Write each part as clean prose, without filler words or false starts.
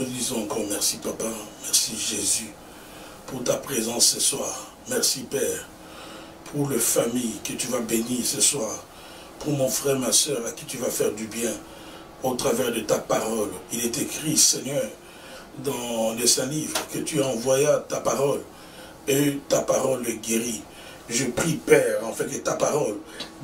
Nous disons encore merci Papa, merci Jésus pour ta présence ce soir. Merci Père pour les familles que tu vas bénir ce soir. Pour mon frère, ma soeur à qui tu vas faire du bien au travers de ta parole. Il est écrit Seigneur dans les saints livres que tu as envoyé ta parole et ta parole guérit. Je prie Père en fait que ta parole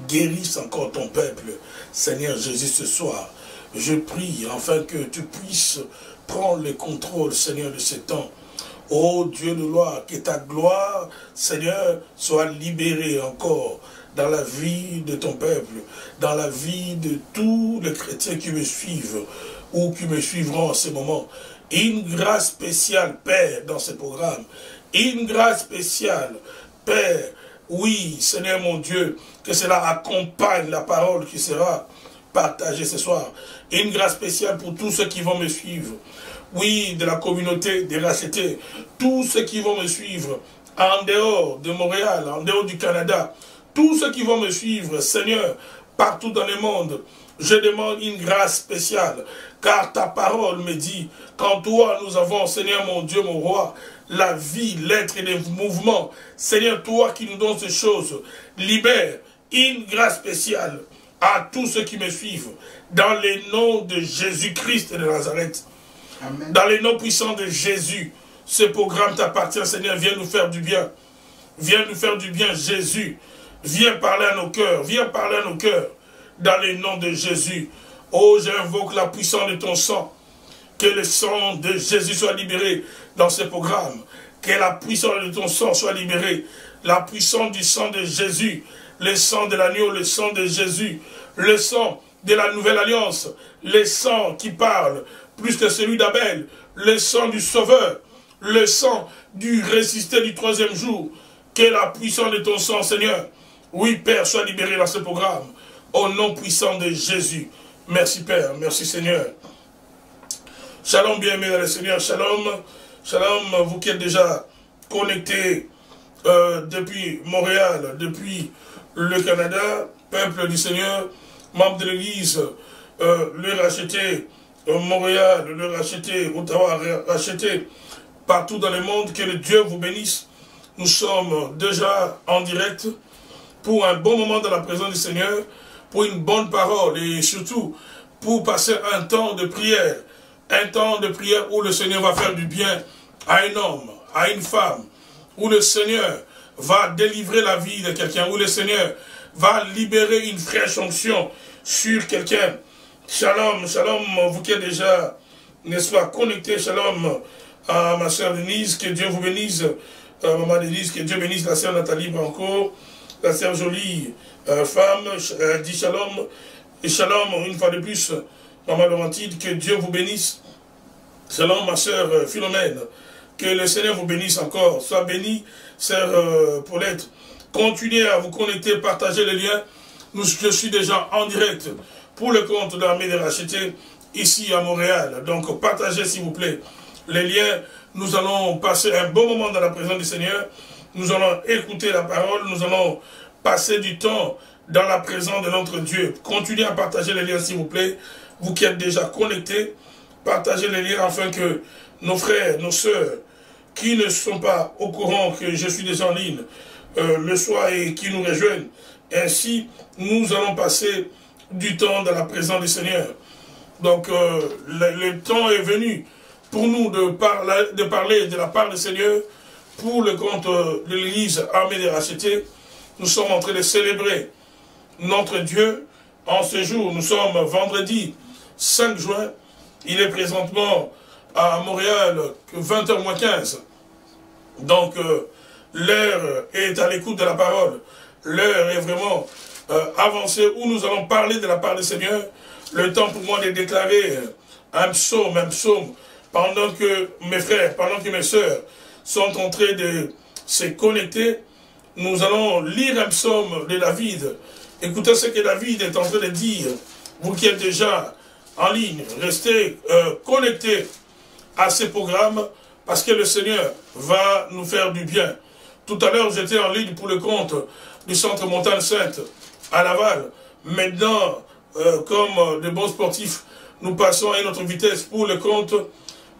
guérisse encore ton peuple. Seigneur Jésus ce soir. Je prie afin que tu puisses prendre le contrôle, Seigneur, de ce temps. Ô Dieu de gloire, que ta gloire, Seigneur, soit libérée encore dans la vie de ton peuple, dans la vie de tous les chrétiens qui me suivent ou qui me suivront en ce moment. Une grâce spéciale, Père, dans ce programme. Une grâce spéciale, Père, oui, Seigneur mon Dieu, que cela accompagne la parole qui sera partagée ce soir. Une grâce spéciale pour tous ceux qui vont me suivre. Oui, de la communauté des rachetés. Tous ceux qui vont me suivre en dehors de Montréal, en dehors du Canada. Tous ceux qui vont me suivre, Seigneur, partout dans le monde. Je demande une grâce spéciale. Car ta parole me dit qu'en toi nous avons, Seigneur mon Dieu, mon roi, la vie, l'être et les mouvements. Seigneur, toi qui nous donnes ces choses, libère une grâce spéciale à tous ceux qui me suivent. Dans les noms de Jésus-Christ de Nazareth. Amen. Dans les noms puissants de Jésus, ce programme t'appartient, Seigneur. Viens nous faire du bien. Viens nous faire du bien, Jésus. Viens parler à nos cœurs. Viens parler à nos cœurs. Dans les noms de Jésus. Oh, j'invoque la puissance de ton sang. Que le sang de Jésus soit libéré dans ce programme. Que la puissance de ton sang soit libérée. La puissance du sang de Jésus. Le sang de l'agneau, le sang de Jésus. Le sang de la nouvelle alliance. Le sang qui parle plus que celui d'Abel. Le sang du Sauveur. Le sang du ressuscité du troisième jour. Que la puissance de ton sang, Seigneur. Oui, Père, soit libéré dans ce programme. Au nom puissant de Jésus. Merci, Père. Merci, Seigneur. Shalom, bien-aimés dans le Seigneur. Shalom. Shalom, vous qui êtes déjà connectés depuis Montréal, depuis le Canada, peuple du Seigneur, membre de l'Église, le racheté, Montréal, le racheté, Ottawa, racheté, partout dans le monde, que le Dieu vous bénisse. Nous sommes déjà en direct pour un bon moment dans la présence du Seigneur, pour une bonne parole et surtout pour passer un temps de prière. Un temps de prière où le Seigneur va faire du bien à un homme, à une femme, où le Seigneur va délivrer la vie de quelqu'un, où le Seigneur va libérer une fraîche onction sur quelqu'un. Shalom, shalom, vous qui êtes déjà, n'est-ce pas, connectés, shalom à ma sœur Denise, que Dieu vous bénisse, maman Denise, que Dieu bénisse la sœur Nathalie Branco, la sœur jolie femme, dit shalom, et shalom une fois de plus, maman Laurentide, que Dieu vous bénisse. Shalom ma sœur Philomène, que le Seigneur vous bénisse encore. Sois béni, sœur Paulette. Continuez à vous connecter, partagez les liens. Je suis déjà en direct pour le compte de l'armée des rachetés ici à Montréal. Donc partagez s'il vous plaît les liens. Nous allons passer un bon moment dans la présence du Seigneur. Nous allons écouter la parole. Nous allons passer du temps dans la présence de notre Dieu. Continuez à partager les liens s'il vous plaît. Vous qui êtes déjà connectés, partagez les liens afin que nos frères, nos sœurs, qui ne sont pas au courant que je suis déjà en ligne, le soir et qui nous rejoignent. Ainsi, nous allons passer du temps dans la présence du Seigneur. Donc, le temps est venu pour nous de parler de la part du Seigneur pour le compte de l'Église armée des rachetés. Nous sommes en train de célébrer notre Dieu en ce jour. Nous sommes vendredi 5 juin. Il est présentement à Montréal 20h moins 15. Donc, l'heure est à l'écoute de la parole. L'heure est vraiment avancée où nous allons parler de la part du Seigneur. Le temps pour moi de déclarer un psaume, pendant que mes frères, pendant que mes sœurs sont en train de se connecter. Nous allons lire un psaume de David. Écoutez ce que David est en train de dire. Vous qui êtes déjà en ligne, restez connectés à ces programmes parce que le Seigneur va nous faire du bien. Tout à l'heure, j'étais en ligne pour le compte du Centre Montagne Sainte à Laval. Maintenant, comme de bons sportifs, nous passons à une autre vitesse pour le compte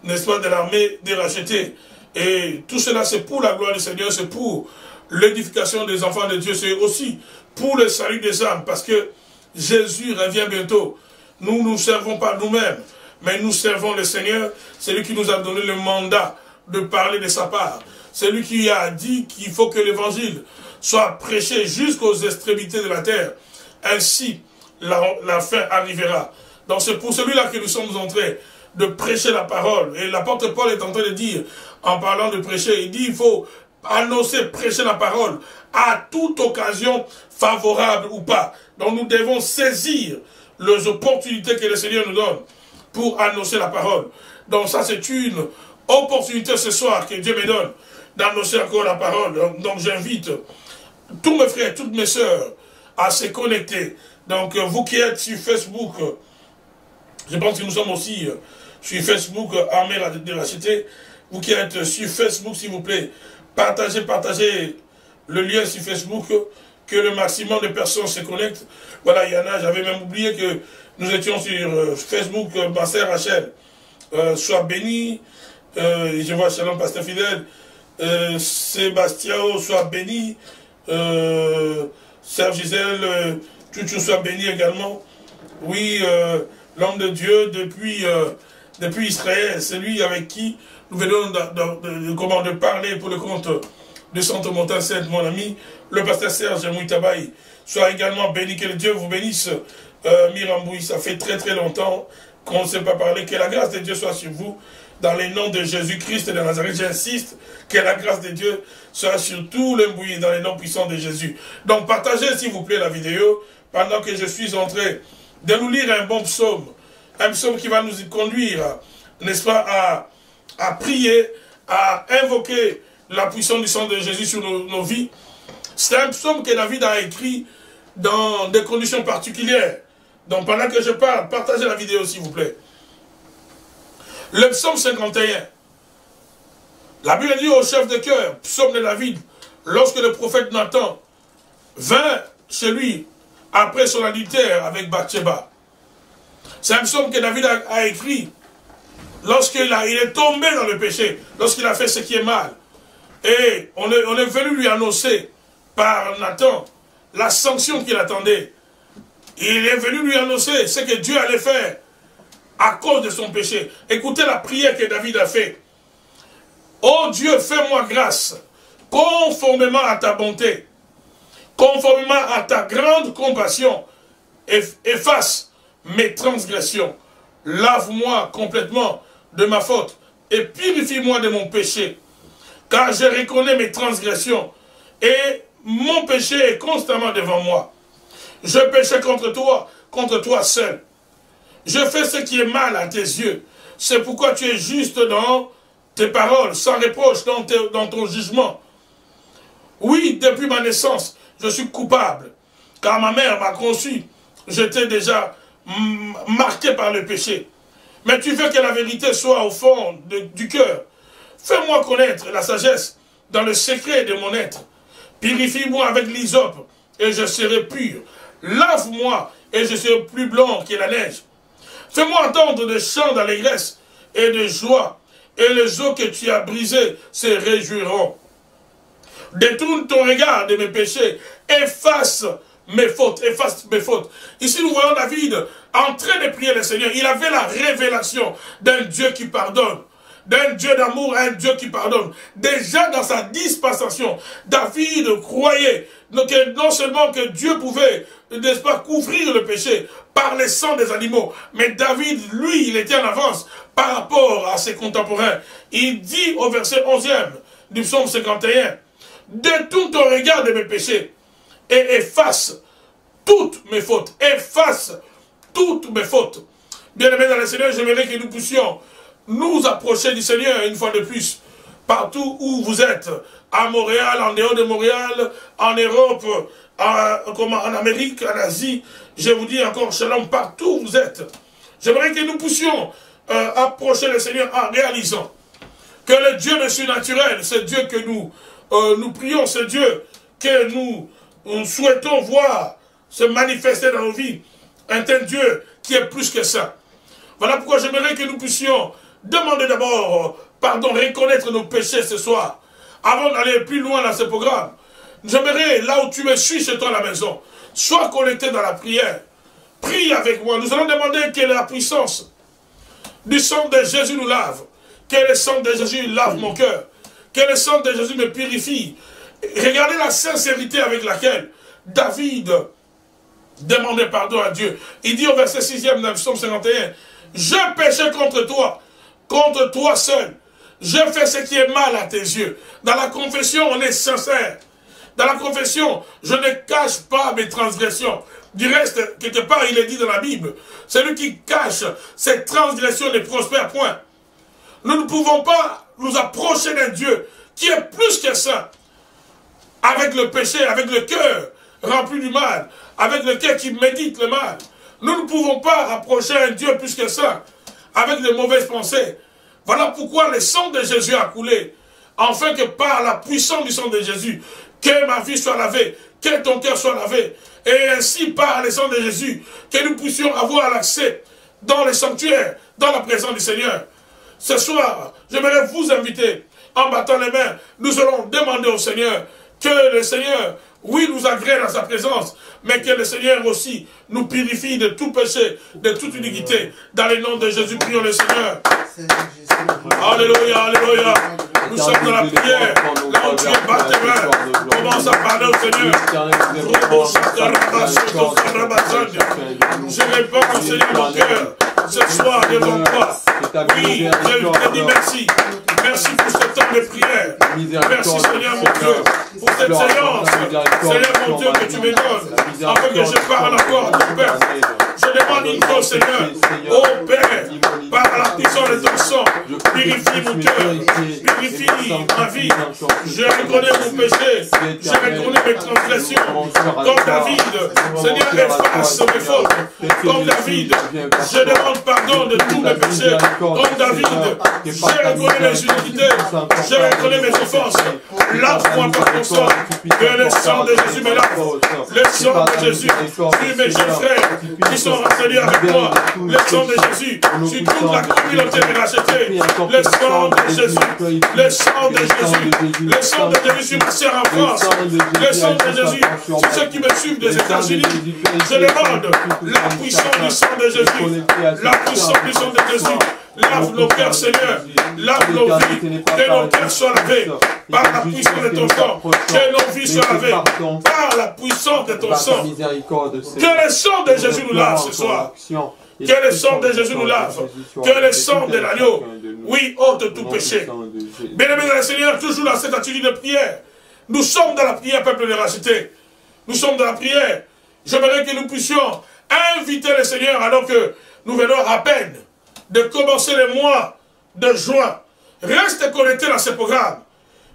n'est-ce pas, de l'armée des rachetés. Et tout cela, c'est pour la gloire du Seigneur, c'est pour l'édification des enfants de Dieu, c'est aussi pour le salut des âmes, parce que Jésus revient bientôt. Nous ne nous servons pas nous-mêmes, mais nous servons le Seigneur. C'est lui qui nous a donné le mandat de parler de sa part. C'est lui qui a dit qu'il faut que l'évangile soit prêché jusqu'aux extrémités de la terre. Ainsi, la fin arrivera. Donc c'est pour celui-là que nous sommes en train de prêcher la parole. Et l'apôtre Paul est en train de dire, en parlant de prêcher, il dit il faut annoncer, prêcher la parole à toute occasion, favorable ou pas. Donc nous devons saisir les opportunités que le Seigneur nous donne pour annoncer la parole. Donc ça c'est une opportunité ce soir que Dieu me donne d'annoncer encore la parole. Donc j'invite tous mes frères, toutes mes sœurs à se connecter. Donc vous qui êtes sur Facebook, je pense que nous sommes aussi sur Facebook, Armée de la Cité. Vous qui êtes sur Facebook, s'il vous plaît, partagez le lien sur Facebook, que le maximum de personnes se connectent. Voilà, il y en a, j'avais même oublié que nous étions sur Facebook, ma sœur Rachel. Sois béni, je vois Shalom, Pasteur Fidèle, Sébastien, sois béni, Serge Gisèle, tu sois béni également. Oui, l'homme de Dieu depuis Israël, c'est lui avec qui nous venons de parler pour le compte de Sainte Montagne Sainte, mon ami, le pasteur Serge Mouitabaï. Soit également béni, que le Dieu vous bénisse. Miramboui, ça fait très très longtemps qu'on ne sait pas parler. Que la grâce de Dieu soit sur vous. Dans les noms de Jésus-Christ et de Nazareth, j'insiste, que la grâce de Dieu soit sur tout le mbouillis dans les noms puissants de Jésus. Donc partagez s'il vous plaît la vidéo, pendant que je suis en train de nous lire un bon psaume. Un psaume qui va nous y conduire, n'est-ce pas, à prier, à invoquer la puissance du sang de Jésus sur nos vies. C'est un psaume que David a écrit dans des conditions particulières. Donc pendant que je parle, partagez la vidéo s'il vous plaît. Le psaume 51. La Bible dit au chef de chœur, psaume de David, lorsque le prophète Nathan vint chez lui après son adultère avec Bathsheba. C'est un psaume que David a écrit lorsqu'il est tombé dans le péché, lorsqu'il a fait ce qui est mal. Et on est venu lui annoncer par Nathan la sanction qu'il attendait. Il est venu lui annoncer ce que Dieu allait faire à cause de son péché. Écoutez la prière que David a fait. Oh Dieu, fais-moi grâce, conformément à ta bonté, conformément à ta grande compassion, efface mes transgressions. Lave-moi complètement de ma faute et purifie-moi de mon péché. Car je reconnais mes transgressions et mon péché est constamment devant moi. Je péchais contre toi seul. Je fais ce qui est mal à tes yeux. C'est pourquoi tu es juste dans tes paroles, sans reproche dans ton jugement. Oui, depuis ma naissance, je suis coupable. Car ma mère m'a conçu. J'étais déjà marqué par le péché. Mais tu veux que la vérité soit au fond du cœur. Fais-moi connaître la sagesse dans le secret de mon être. Purifie-moi avec l'hysope et je serai pur. Lave-moi et je serai plus blanc que la neige. Fais-moi entendre des chants d'allégresse et de joie, et les eaux que tu as brisées se réjouiront. Détourne ton regard de mes péchés, efface mes fautes, efface mes fautes. Ici nous voyons David en train de prier le Seigneur. Il avait la révélation d'un Dieu qui pardonne, d'un Dieu d'amour, un Dieu qui pardonne. Déjà dans sa dispensation, David croyait que non seulement que Dieu pouvait, n'est-ce pas, couvrir le péché par le sang des animaux, mais David, lui, il était en avance par rapport à ses contemporains. Il dit au verset 11e du psaume 51, « Détourne ton regard de mes péchés et efface toutes mes fautes. » Efface toutes mes fautes. Bien-aimés dans le Seigneur, j'aimerais que nous puissions nous approcher du Seigneur une fois de plus, partout où vous êtes, à Montréal, en dehors de Montréal, en Europe, en Amérique, en Asie, je vous dis encore shalom partout où vous êtes. J'aimerais que nous puissions approcher le Seigneur en réalisant que le Dieu de surnaturel, ce Dieu que nous prions, ce Dieu que nous souhaitons voir se manifester dans nos vies, un tel Dieu qui est plus que ça. Voilà pourquoi j'aimerais que nous puissions demander d'abord, pardon, reconnaître nos péchés ce soir, avant d'aller plus loin dans ce programme. J'aimerais, là où tu me suis chez toi à la maison, sois connecté dans la prière. Prie avec moi. Nous allons demander quelle est la puissance du sang de Jésus nous lave. Que le sang de Jésus lave mon cœur. Que le sang de Jésus me purifie. Regardez la sincérité avec laquelle David demandait pardon à Dieu. Il dit au verset 6e de Psaume 51, « Je péchais contre toi seul. Je fais ce qui est mal à tes yeux. » Dans la confession, on est sincère. Dans la confession, je ne cache pas mes transgressions. Du reste, quelque part, il est dit dans la Bible, celui qui cache ses transgressions ne prospère point. Nous ne pouvons pas nous approcher d'un Dieu qui est plus que ça, avec le péché, avec le cœur rempli du mal, avec le cœur qui médite le mal. Nous ne pouvons pas approcher un Dieu plus que ça, avec de mauvaises pensées. Voilà pourquoi le sang de Jésus a coulé, afin que par la puissance du sang de Jésus, que ma vie soit lavée, que ton cœur soit lavé, et ainsi par le sang de Jésus, que nous puissions avoir l'accès dans le sanctuaire, dans la présence du Seigneur. Ce soir, j'aimerais vous inviter, en battant les mains, nous allons demander au Seigneur que le Seigneur, oui, nous agrée dans sa présence, mais que le Seigneur aussi nous purifie de tout péché, de toute iniquité. Dans le nom de Jésus, prions le Seigneur. Alléluia, alléluia. Nous sommes dans la prière. Là où tu es, bats tes mains. Commence à parler au Seigneur. Je réponds au Seigneur mon cœur. Ce soir devant toi. Oui, je te dis merci. Merci pour ce temps de prière. Merci Seigneur mon Dieu pour cette séance. Seigneur mon Dieu que tu me donnes. Afin que je parle encore à ton Père. Je demande une chose Seigneur. Ô Père, par la puissance de ton sang, purifie mon cœur. Purifie ma vie. Je reconnais mon péché. Je reconnais mes transgressions. Comme David, Seigneur, efface mes fautes. Comme David, je demande pardon de tous mes péchés. Comme David, je reconnais mes iniquités. Je reconnais mes offenses. Lave-moi par ton sang. Que le sang de Jésus me lave. Le sang de Jésus sur mes jeunes frères qui sont rassemblés avec moi. Le sang de Jésus sur toute la communauté rachetée. Le sang de Jésus. Le sang de Jésus. Le sang de Jésus sur ma sœur en France. Le sang de Jésus sur ceux qui me suivent des États-Unis. Je demande la puissance du sang de Jésus. La puissance du sang de Jésus. Lave nos cœurs, Seigneur. Lave nos vies. Que nos cœurs soient lavés par la puissance de ton sang. Que nos vies soient lavées par la puissance de ton sang. Que le sang de Jésus nous lave ce soir. Que le sang de Jésus nous lave. Que le sang de l'agneau, oui, ôte tout péché. Bien-aimés dans le Seigneur, toujours dans cette attitude de prière. Nous sommes dans la prière, peuple de racheté. Nous sommes dans la prière. J'aimerais que nous puissions inviter le Seigneur alors que nous venons à peine de commencer le mois de juin. Reste connecté dans ce programme.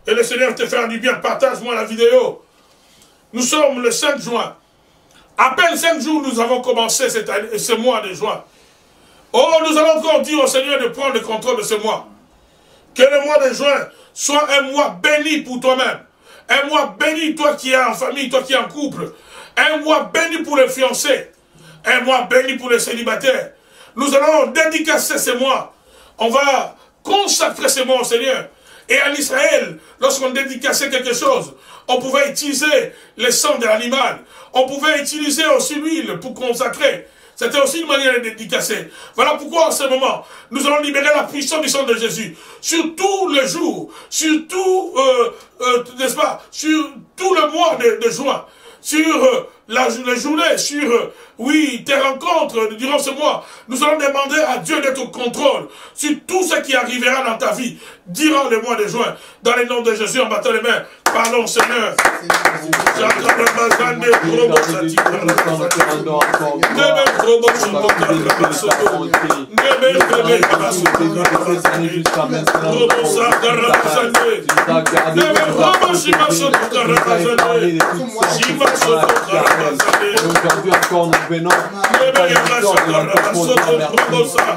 Et le Seigneur te fera du bien. Partage-moi la vidéo. Nous sommes le 5 juin. À peine 5 jours, nous avons commencé ce mois de juin. Oh, nous allons encore dire au Seigneur de prendre le contrôle de ce mois. Que le mois de juin soit un mois béni pour toi-même. Un mois béni, toi qui es en famille, toi qui es en couple. Un mois béni pour les fiancés. Un mois béni pour les célibataires. Nous allons dédicacer ce mois. On va consacrer ce mois au Seigneur. Et en Israël, lorsqu'on dédicaçait quelque chose, on pouvait utiliser le sang de l'animal. On pouvait utiliser aussi l'huile pour consacrer. C'était aussi une manière de dédicacer. Voilà pourquoi en ce moment, nous allons libérer la puissance du sang de Jésus. Sur tout le jour, sur tout, n'est-ce pas, sur tout le mois de juin, sur la journée, sur, oui, tes rencontres durant ce mois. Nous allons demander à Dieu d'être au contrôle sur tout ce qui arrivera dans ta vie durant le mois de juin. Dans le nom de Jésus, en battant les mains, parlons Seigneur. Aujourd'hui encore nous venons.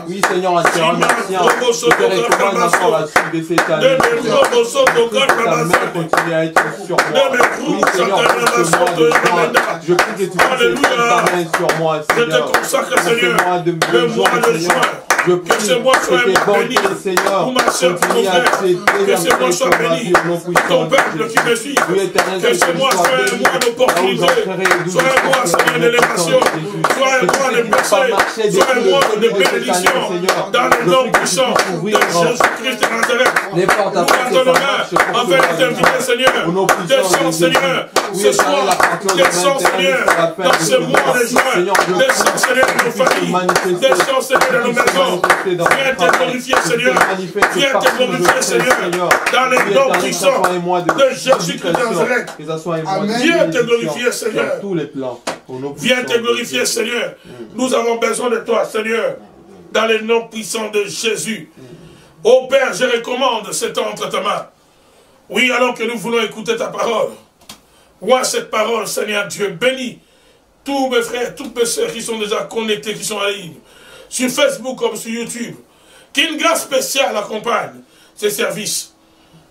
Oui Seigneur, un terrain ancien. Je te recommande encore la suite de cette année. Ta main continue à être sur moi. Oui Seigneur, pour ce mois de juin, je prie que tu puisses ta main sur moi Seigneur. Je te consacre Seigneur, le mois de juin. Je prie Que ce mois soit béni. Pour ma soeur, pour mon frère. Que ce mois soit béni. Pour ton peuple qui me suit. Que ce mois soit un mois d'opportunité. Soit un mois, Seigneur, d'élévation. Soit un mois de percée. Soit un mois de bénédiction. Dans le nom puissant de Jésus-Christ de Nazareth. Nous attendons afin d'intervenir, Seigneur. Descends, Seigneur, ce soir. Descends, Seigneur, dans ce mois de juin. Descends, Seigneur, dans nos familles. Descends, Seigneur, dans nos maisons. Viens te glorifier, Seigneur. Viens te glorifier, Seigneur. Dans les noms puissants de Jésus-Christ de Nazareth. Viens te glorifier, Seigneur. Viens te glorifier, Seigneur. Nous avons besoin de toi, Seigneur. Dans les noms puissants de Jésus. Ô Père, je recommande cet temps entre ta main. Oui, alors que nous voulons écouter ta parole. Vois cette parole, Seigneur Dieu, bénis tous mes frères, toutes mes sœurs qui sont déjà connectés, qui sont en ligne, sur Facebook comme sur YouTube. Qu'une grâce spéciale accompagne ces services.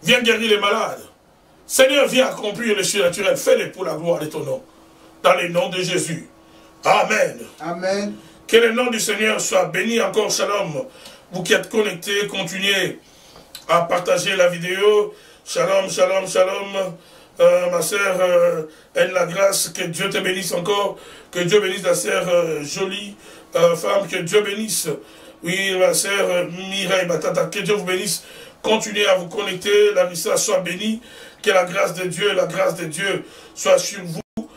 Viens guérir les malades. Seigneur, viens accomplir le surnaturel. Fais-le pour la gloire de ton nom. Dans le nom de Jésus. Amen. Amen. Que le nom du Seigneur soit béni encore. Shalom. Vous qui êtes connectés, continuez à partager la vidéo. Shalom, shalom, shalom. Ma sœur, la grâce, que Dieu te bénisse encore. Que Dieu bénisse la sœur jolie femme. Que Dieu bénisse. Oui, ma sœur Mireille Batata. Que Dieu vous bénisse. Continuez à vous connecter. La Rissa soit bénie. Que la grâce de Dieu soit sur vous,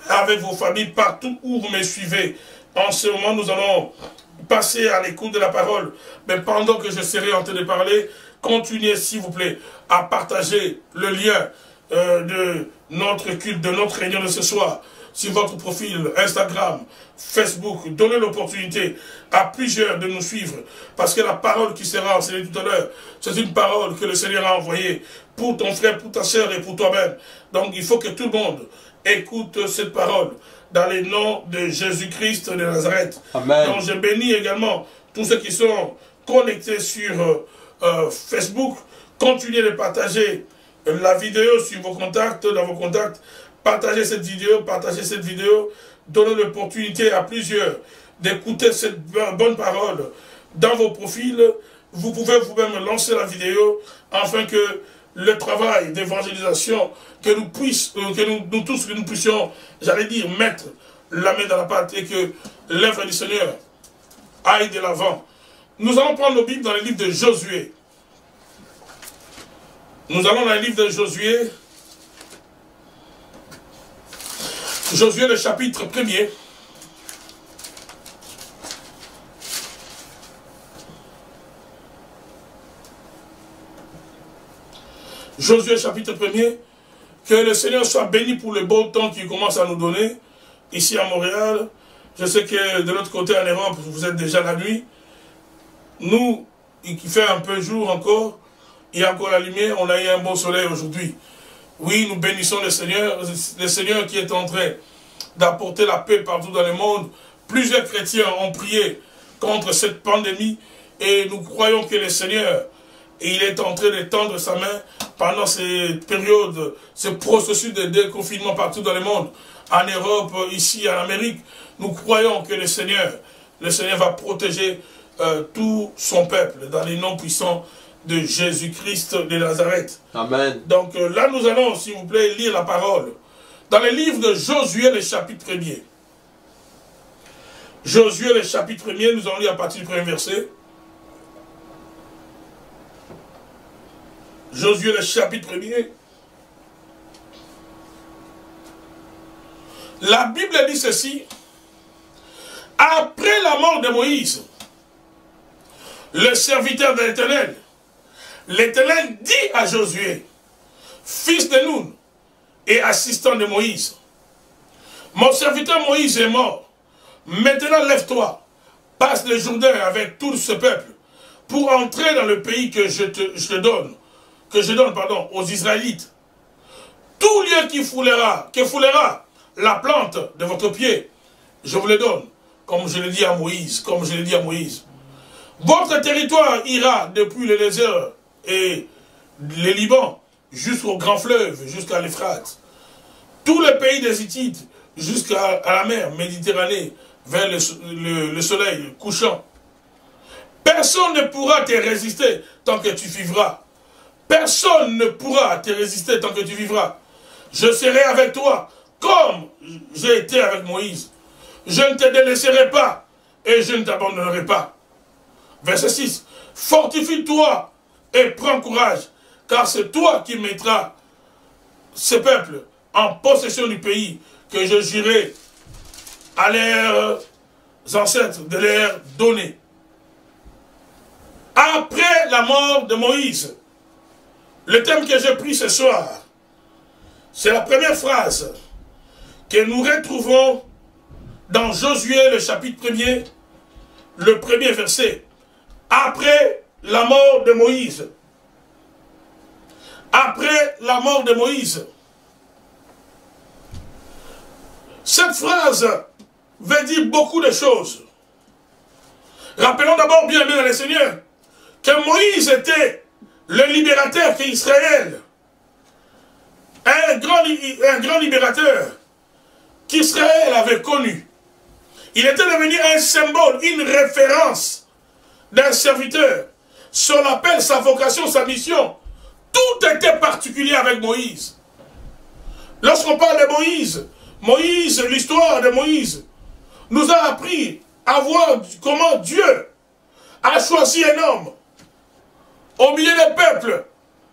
avec vos familles, partout où vous me suivez. En ce moment, nous allons passer à l'écoute de la parole. Mais pendant que je serai en train de parler, continuez, s'il vous plaît, à partager le lien de notre culte, de notre réunion de ce soir, sur votre profil Instagram, Facebook. Donnez l'opportunité à plusieurs de nous suivre, parce que la parole qui sera enseignée tout à l'heure, c'est une parole que le Seigneur a envoyée pour ton frère, pour ta sœur et pour toi-même. Donc il faut que tout le monde écoute cette parole dans les noms de Jésus-Christ de Nazareth. Amen. Donc je bénis également tous ceux qui sont connectés sur Facebook. Continuez de partager la vidéo sur vos contacts, dans vos contacts. Partagez cette vidéo, donnez l'opportunité à plusieurs d'écouter cette bonne parole dans vos profils. Vous pouvez vous-même lancer la vidéo afin que le travail d'évangélisation, que nous puissions, j'allais dire, mettre la main dans la pâte et que l'œuvre du Seigneur aille de l'avant. Nous allons prendre nos Bibles dans le livre de Josué. Nous allons dans le livre de Josué. Josué, le chapitre 1er. Josué, chapitre 1er. Que le Seigneur soit béni pour le beau temps qu'il commence à nous donner ici à Montréal. Je sais que de l'autre côté en Europe, vous êtes déjà la nuit. Nous, il fait un peu jour encore. Il y a encore la lumière. On a eu un beau soleil aujourd'hui. Oui, nous bénissons le Seigneur qui est en train d'apporter la paix partout dans le monde. Plusieurs chrétiens ont prié contre cette pandémie et nous croyons que le Seigneur, il est en train de tendre sa main pendant ces périodes, ce processus de déconfinement partout dans le monde, en Europe, ici en Amérique. Nous croyons que le Seigneur va protéger tout son peuple dans les noms puissants de Jésus-Christ de Nazareth. Amen. Donc là, nous allons, s'il vous plaît, lire la parole. Dans le livre de Josué, le chapitre 1er. Josué, le chapitre 1er, nous allons lire à partir du premier verset. Josué, le chapitre 1er. La Bible dit ceci. Après la mort de Moïse, le serviteur de l'Éternel, l'Éternel dit à Josué, fils de Nun et assistant de Moïse, mon serviteur Moïse est mort. Maintenant lève-toi, passe le Jourdain avec tout ce peuple pour entrer dans le pays que je donne aux Israélites. Tout lieu qui foulera la plante de votre pied, je vous le donne, comme je l'ai dit à Moïse, Votre territoire ira depuis le désert et le Liban jusqu'au grand fleuve, jusqu'à l'Euphrate. Tout le pays des Hittites jusqu'à la mer Méditerranée, vers le soleil couchant. Personne ne pourra te résister tant que tu vivras. Personne ne pourra te résister tant que tu vivras. Je serai avec toi comme j'ai été avec Moïse. Je ne te délaisserai pas et je ne t'abandonnerai pas. Verset 6. Fortifie-toi et prends courage, car c'est toi qui mettras ce peuple en possession du pays que je jurai à leurs ancêtres de leur donner. Après la mort de Moïse, le thème que j'ai pris ce soir, c'est la première phrase que nous retrouvons dans Josué, le chapitre 1er, le premier verset. Après la mort de Moïse. Après la mort de Moïse. Cette phrase veut dire beaucoup de choses. Rappelons d'abord bien dans le Seigneur que Moïse était le libérateur qu'Israël, un grand libérateur qu'Israël avait connu. Il était devenu un symbole, une référence d'un serviteur. Son appel, sa vocation, sa mission, tout était particulier avec Moïse. Lorsqu'on parle de Moïse, l'histoire de Moïse, nous a appris à voir comment Dieu a choisi un homme au milieu des peuples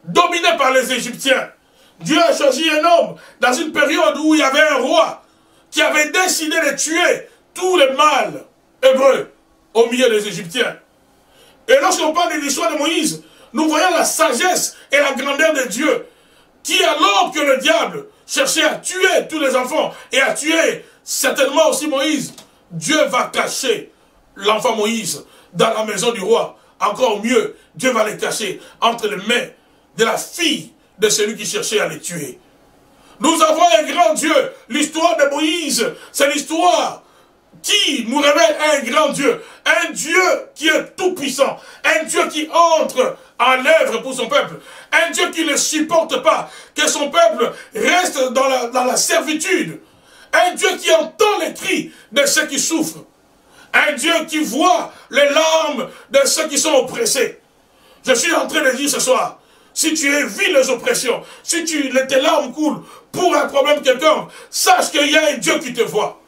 dominés par les Égyptiens. Dieu a choisi un homme dans une période où il y avait un roi qui avait décidé de tuer tous les mâles hébreux au milieu des Égyptiens. Et lorsqu'on parle de l'histoire de Moïse, nous voyons la sagesse et la grandeur de Dieu, qui alors que le diable cherchait à tuer tous les enfants et à tuer certainement aussi Moïse, Dieu va cacher l'enfant Moïse dans la maison du roi. Encore mieux, Dieu va les cacher entre les mains de la fille de celui qui cherchait à les tuer. Nous avons un grand Dieu. L'histoire de Moïse, c'est l'histoire qui nous révèle un grand Dieu. Un Dieu qui est tout puissant. Un Dieu qui entre en œuvre pour son peuple. Un Dieu qui ne supporte pas que son peuple reste dans la servitude. Un Dieu qui entend les cris de ceux qui souffrent. Un Dieu qui voit les larmes de ceux qui sont oppressés. Je suis en train de dire ce soir, si tu évites les oppressions, si tes larmes coulent pour un problème quelconque, sache qu'il y a un Dieu qui te voit.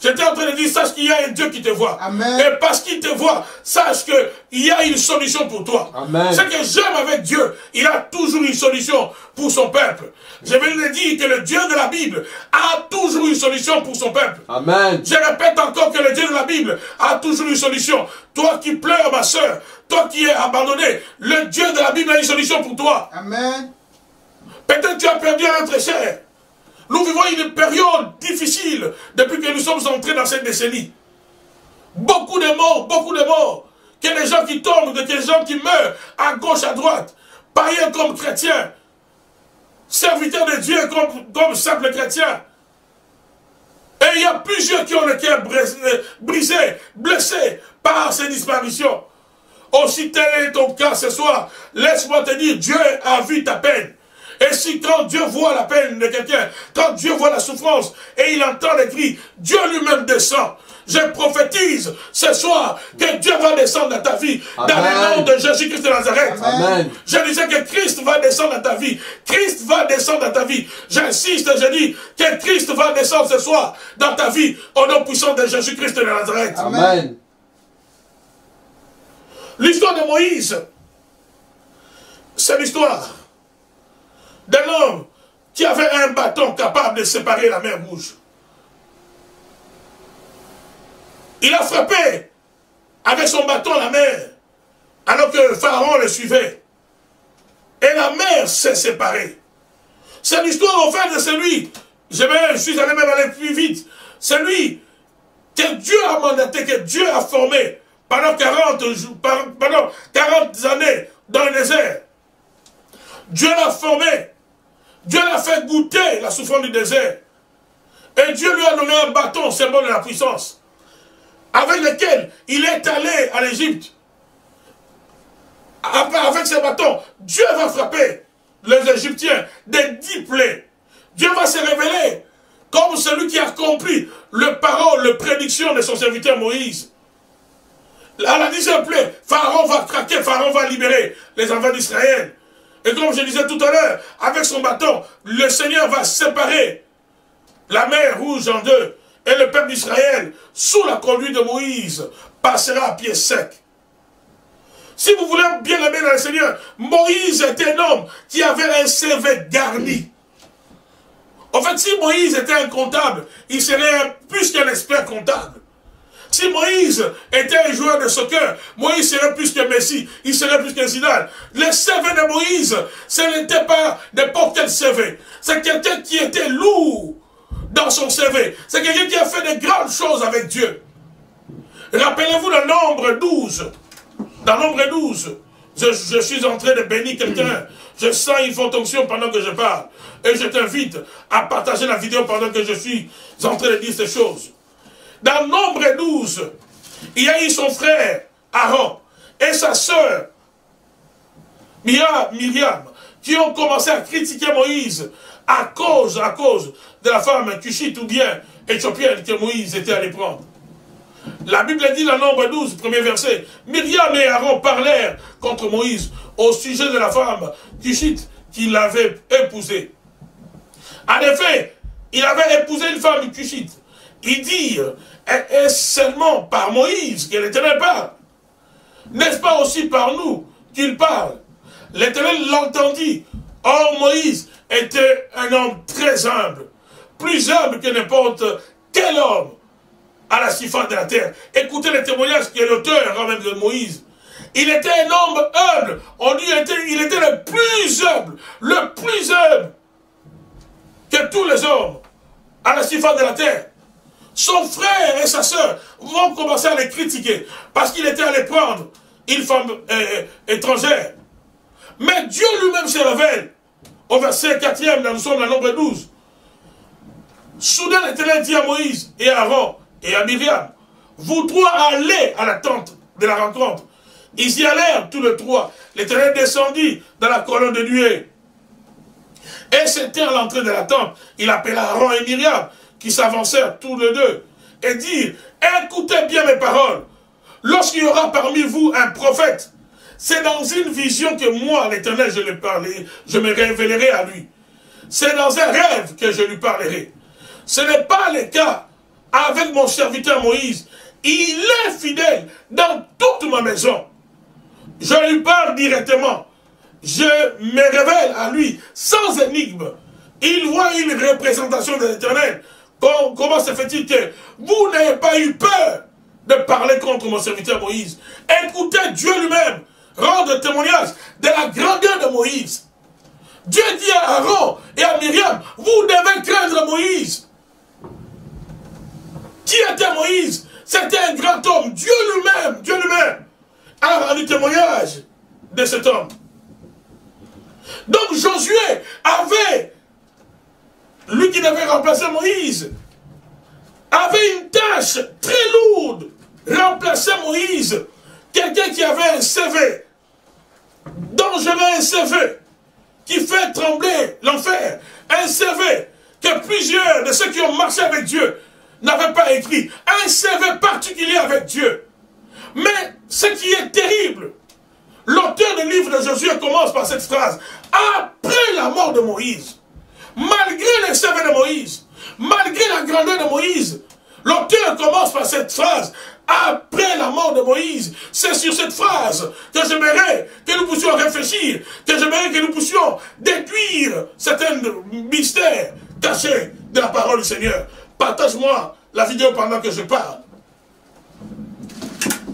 J'étais en train de dire, sache qu'il y a un Dieu qui te voit. Amen. Et parce qu'il te voit, sache qu'il y a une solution pour toi. Ce que j'aime avec Dieu, il a toujours une solution pour son peuple. Je vais le dire que le Dieu de la Bible a toujours une solution pour son peuple. Amen. Je répète encore que le Dieu de la Bible a toujours une solution. Toi qui pleures, ma soeur, toi qui es abandonné, le Dieu de la Bible a une solution pour toi. Amen. Peut-être tu as perdu un être cher. Nous vivons une période difficile depuis que nous sommes entrés dans cette décennie. Beaucoup de morts, que les gens qui tombent, que les gens qui meurent à gauche, à droite, païens comme chrétiens, serviteurs de Dieu comme simples chrétiens. Et il y a plusieurs qui ont le cœur brisé, blessés par ces disparitions. Aussi tel est ton cas ce soir, laisse-moi te dire, Dieu a vu ta peine. Et si quand Dieu voit la peine de quelqu'un, quand Dieu voit la souffrance, et il entend les cris, Dieu lui-même descend. Je prophétise ce soir que Dieu va descendre dans ta vie. Amen. Dans le nom de Jésus-Christ de Nazareth. Amen. Je disais que Christ va descendre dans ta vie. Christ va descendre dans ta vie. J'insiste, je dis que Christ va descendre ce soir dans ta vie au nom puissant de Jésus-Christ de Nazareth. Amen. L'histoire de Moïse, c'est l'histoire d'un homme qui avait un bâton capable de séparer la mer Rouge. Il a frappé avec son bâton la mer, alors que Pharaon le suivait. Et la mer s'est séparée. C'est l'histoire en fait de celui, je suis allé même aller plus vite, celui que Dieu a mandaté, que Dieu a formé pendant 40 années dans le désert. Dieu l'a formé. Dieu l'a fait goûter la souffrance du désert. Et Dieu lui a donné un bâton, symbole de la puissance, avec lequel il est allé à l'Égypte. Avec ce bâton, Dieu va frapper les Égyptiens des 10 plaies. Dieu va se révéler comme celui qui a accompli les paroles, les prédictions de son serviteur Moïse. À la 10e plaie, Pharaon va craquer, Pharaon va libérer les enfants d'Israël. Et comme je disais tout à l'heure, avec son bâton, le Seigneur va séparer la mer Rouge en deux. Et le peuple d'Israël, sous la conduite de Moïse, passera à pied sec. Si vous voulez bien aimer dans le Seigneur, Moïse était un homme qui avait un CV garni. En fait, si Moïse était un comptable, il serait plus qu'un expert comptable. Si Moïse était un joueur de soccer, Moïse serait plus que Messi, il serait plus que Zidane. Le CV de Moïse, ce n'était pas n'importe quel CV. C'est quelqu'un qui était lourd dans son CV. C'est quelqu'un qui a fait de grandes choses avec Dieu. Rappelez-vous le nombre 12. Dans nombre 12, je suis en train de bénir quelqu'un. Je sens une forte onction pendant que je parle. Et je t'invite à partager la vidéo pendant que je suis en train de dire ces choses. Dans nombre 12, il y a eu son frère Aaron et sa sœur Myriam qui ont commencé à critiquer Moïse à cause de la femme cushite ou bien éthiopienne que Moïse était allé prendre. La Bible dit dans Nombre 12, premier verset, Myriam et Aaron parlèrent contre Moïse au sujet de la femme cushite qu'il avait épousée. En effet, il avait épousé une femme cushite. Il dit, est-ce seulement par Moïse que l'Éternel parle? N'est-ce pas aussi par nous qu'il parle? L'Éternel l'entendit. Or, Moïse était un homme très humble, plus humble que n'importe quel homme à la surface de la terre. Écoutez le témoignage qui est l'auteur quand même de Moïse. Il était un homme humble. Il était le plus humble que tous les hommes à la surface de la terre. Son frère et sa sœur vont commencer à les critiquer parce qu'il était allé prendre une femme étrangère. Mais Dieu lui-même se révèle. Au verset 4e, nous sommes dans Nombre 12. Soudain, l'Éternel dit à Moïse et à Aaron et à Myriam, vous trois allez à la tente de la rencontre. Ils y allèrent tous les trois. L'Éternel descendit dans la colonne de nuée. Et c'était à l'entrée de la tente. Il appela Aaron et Myriam, qui s'avancèrent tous les deux, et dirent, écoutez bien mes paroles. Lorsqu'il y aura parmi vous un prophète, c'est dans une vision que moi, l'Éternel, je me révélerai à lui. C'est dans un rêve que je lui parlerai. Ce n'est pas le cas avec mon serviteur Moïse. Il est fidèle dans toute ma maison. Je lui parle directement. Je me révèle à lui sans énigme. Il voit une représentation de l'Éternel. Comment se fait-il que vous n'ayez pas eu peur de parler contre mon serviteur Moïse? Écoutez Dieu lui-même rendre témoignage de la grandeur de Moïse. Dieu dit à Aaron et à Myriam, vous devez craindre Moïse. Qui était Moïse? C'était un grand homme. Dieu lui-même a rendu témoignage de cet homme. Donc Josué avait, lui qui devait remplacer Moïse, avait une tâche très lourde. Remplacer Moïse, quelqu'un qui avait un CV, dangereux, un CV, qui fait trembler l'enfer, un CV que plusieurs de ceux qui ont marché avec Dieu n'avaient pas écrit, un CV particulier avec Dieu. Mais ce qui est terrible, l'auteur du livre de Josué commence par cette phrase, après la mort de Moïse, malgré les CV de Moïse, malgré la grandeur de Moïse, l'auteur commence par cette phrase, après la mort de Moïse. C'est sur cette phrase que j'aimerais que nous puissions réfléchir, que j'aimerais que nous puissions déduire certains mystères cachés de la parole du Seigneur. Partage-moi la vidéo pendant que je parle.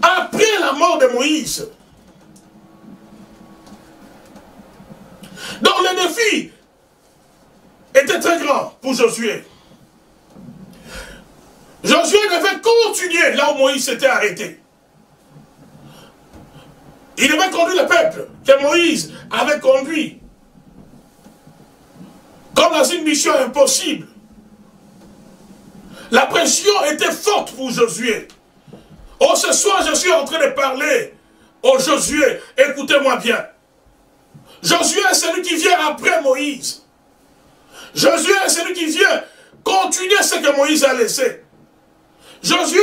Après la mort de Moïse, donc le défi était très grand pour Josué. Josué devait continuer là où Moïse s'était arrêté. Il devait conduire le peuple que Moïse avait conduit. Comme dans une mission impossible. La pression était forte pour Josué. Oh, ce soir, je suis en train de parler au Josué. Écoutez-moi bien. Josué est celui qui vient après Moïse. Josué est celui qui vient continuer ce que Moïse a laissé. Josué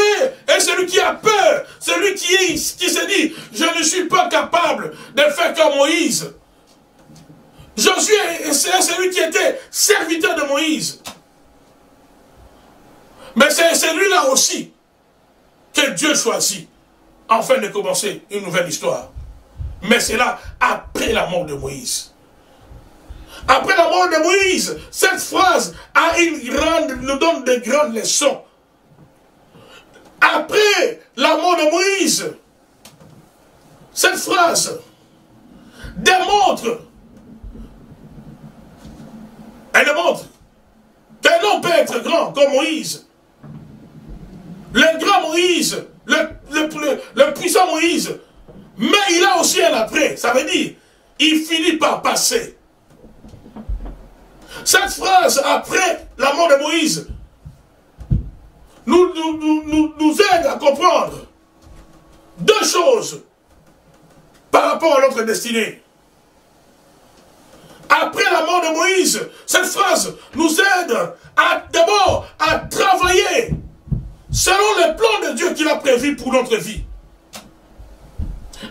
est celui qui a peur, celui qui se dit, je ne suis pas capable de faire comme Moïse. Josué c'est celui qui était serviteur de Moïse. Mais c'est celui-là aussi que Dieu choisit afin de commencer une nouvelle histoire. Mais c'est là après la mort de Moïse. Après la mort de Moïse, cette phrase nous donne de grandes leçons. Après la mort de Moïse, cette phrase démontre, elle démontre qu'un homme peut être grand comme Moïse. Le grand Moïse, le puissant Moïse, mais il a aussi un après. Ça veut dire, il finit par passer. Cette phrase, après la mort de Moïse, nous aide à comprendre deux choses par rapport à notre destinée. Après la mort de Moïse, cette phrase nous aide d'abord à travailler selon le plan de Dieu qu'il a prévu pour notre vie.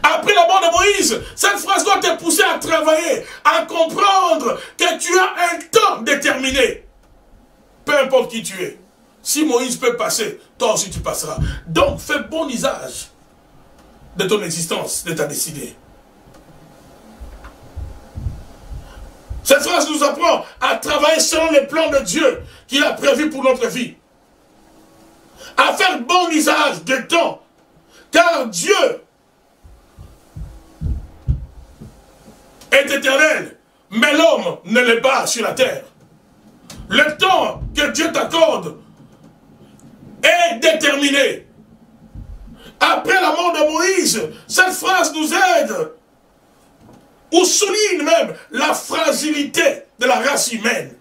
Après la mort de Moïse, cette phrase doit te pousser à travailler, à comprendre que tu as un temps déterminé. Peu importe qui tu es. Si Moïse peut passer, toi aussi tu passeras. Donc fais bon usage de ton existence, de ta destinée. Cette phrase nous apprend à travailler selon les plans de Dieu qu'il a prévus pour notre vie. À faire bon usage du temps. Car Dieu est éternel, mais l'homme ne l'est pas sur la terre. Le temps que Dieu t'accorde est déterminé. Après la mort de Moïse, cette phrase nous aide, ou souligne même la fragilité de la race humaine.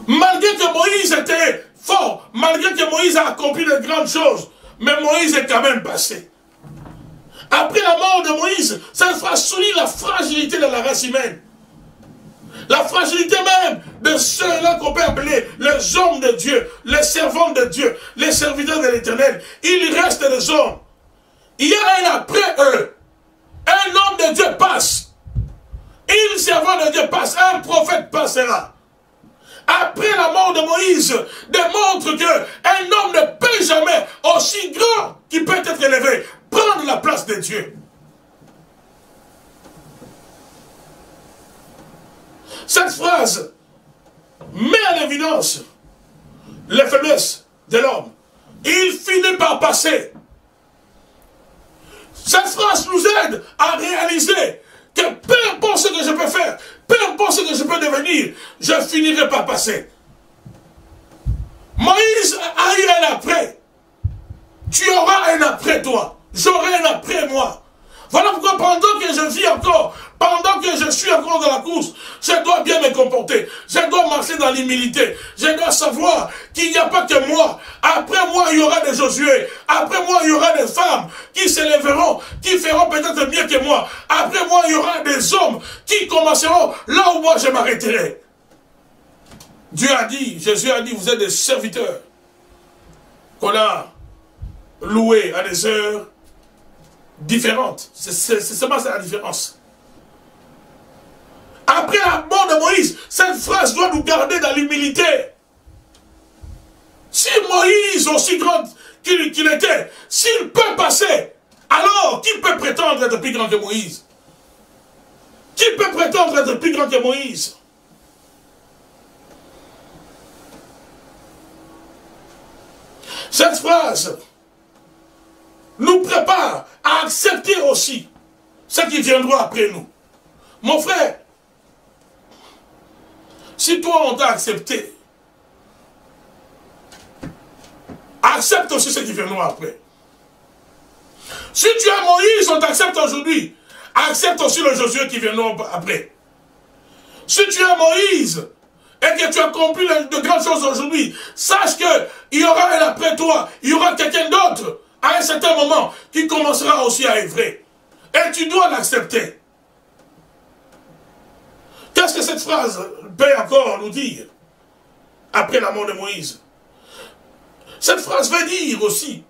Malgré que Moïse était fort, malgré que Moïse a accompli de grandes choses, mais Moïse est quand même passé. Après la mort de Moïse, cette phrase souligne la fragilité de la race humaine. La fragilité même de ceux-là qu'on peut appeler les hommes de Dieu, les servants de Dieu, les serviteurs de l'Éternel. Il reste des hommes. Il y a un après eux. Un homme de Dieu passe. Un servant de Dieu passe. Un prophète passera. Après la mort de Moïse, démontre qu'un homme ne peut jamais, aussi grand qu'il peut être élevé, prendre la place de Dieu. Cette phrase met en évidence les faiblesses de l'homme. Il finit par passer. Cette phrase nous aide à réaliser que peu importe ce que je peux faire, peu importe ce que je peux devenir, je finirai par passer. Moïse a eu un après. Tu auras un après toi. J'aurai un après moi. Voilà pourquoi pendant que je vis encore, pendant que je suis encore dans la course, je dois bien me comporter. Je dois marcher dans l'humilité. Je dois savoir qu'il n'y a pas que moi. Après moi, il y aura des Josué. Après moi, il y aura des femmes qui s'élèveront, qui feront peut-être mieux que moi. Après moi, il y aura des hommes qui commenceront là où moi je m'arrêterai. Dieu a dit, Jésus a dit, vous êtes des serviteurs qu'on a loués à des heures différentes. C'est seulement ça la différence. Après la mort de Moïse, cette phrase doit nous garder dans l'humilité. Si Moïse, aussi grand qu'il était, s'il peut passer, alors qui peut prétendre être plus grand que Moïse? Qui peut prétendre être plus grand que Moïse? Cette phrase nous prépare à accepter aussi ce qui viendra après nous. Mon frère, si toi on t'a accepté, accepte aussi ce qui viendra après. Si tu es Moïse, on t'accepte aujourd'hui, accepte aussi le Josué qui viendra après. Si tu es Moïse et que tu as accompli de grandes choses aujourd'hui, sache qu'il y aura un après toi, il y aura quelqu'un d'autre à un certain moment qui commencera aussi à œuvrer. Et tu dois l'accepter. Qu'est-ce que cette phrase peut encore nous dire après la mort de Moïse? Cette phrase veut dire aussi